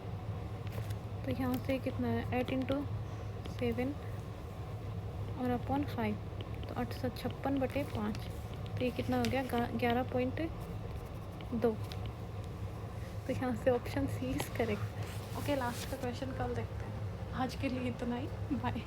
तो यहाँ से कितना है 8 इंटू 7 और अपॉन 5, तो 856/5। तो ये कितना हो गया 11.2। तो यहाँ से option C is correct. Okay, last का क्वेश्चन कल देखते हैं। आज के लिए इतना ही, बाय।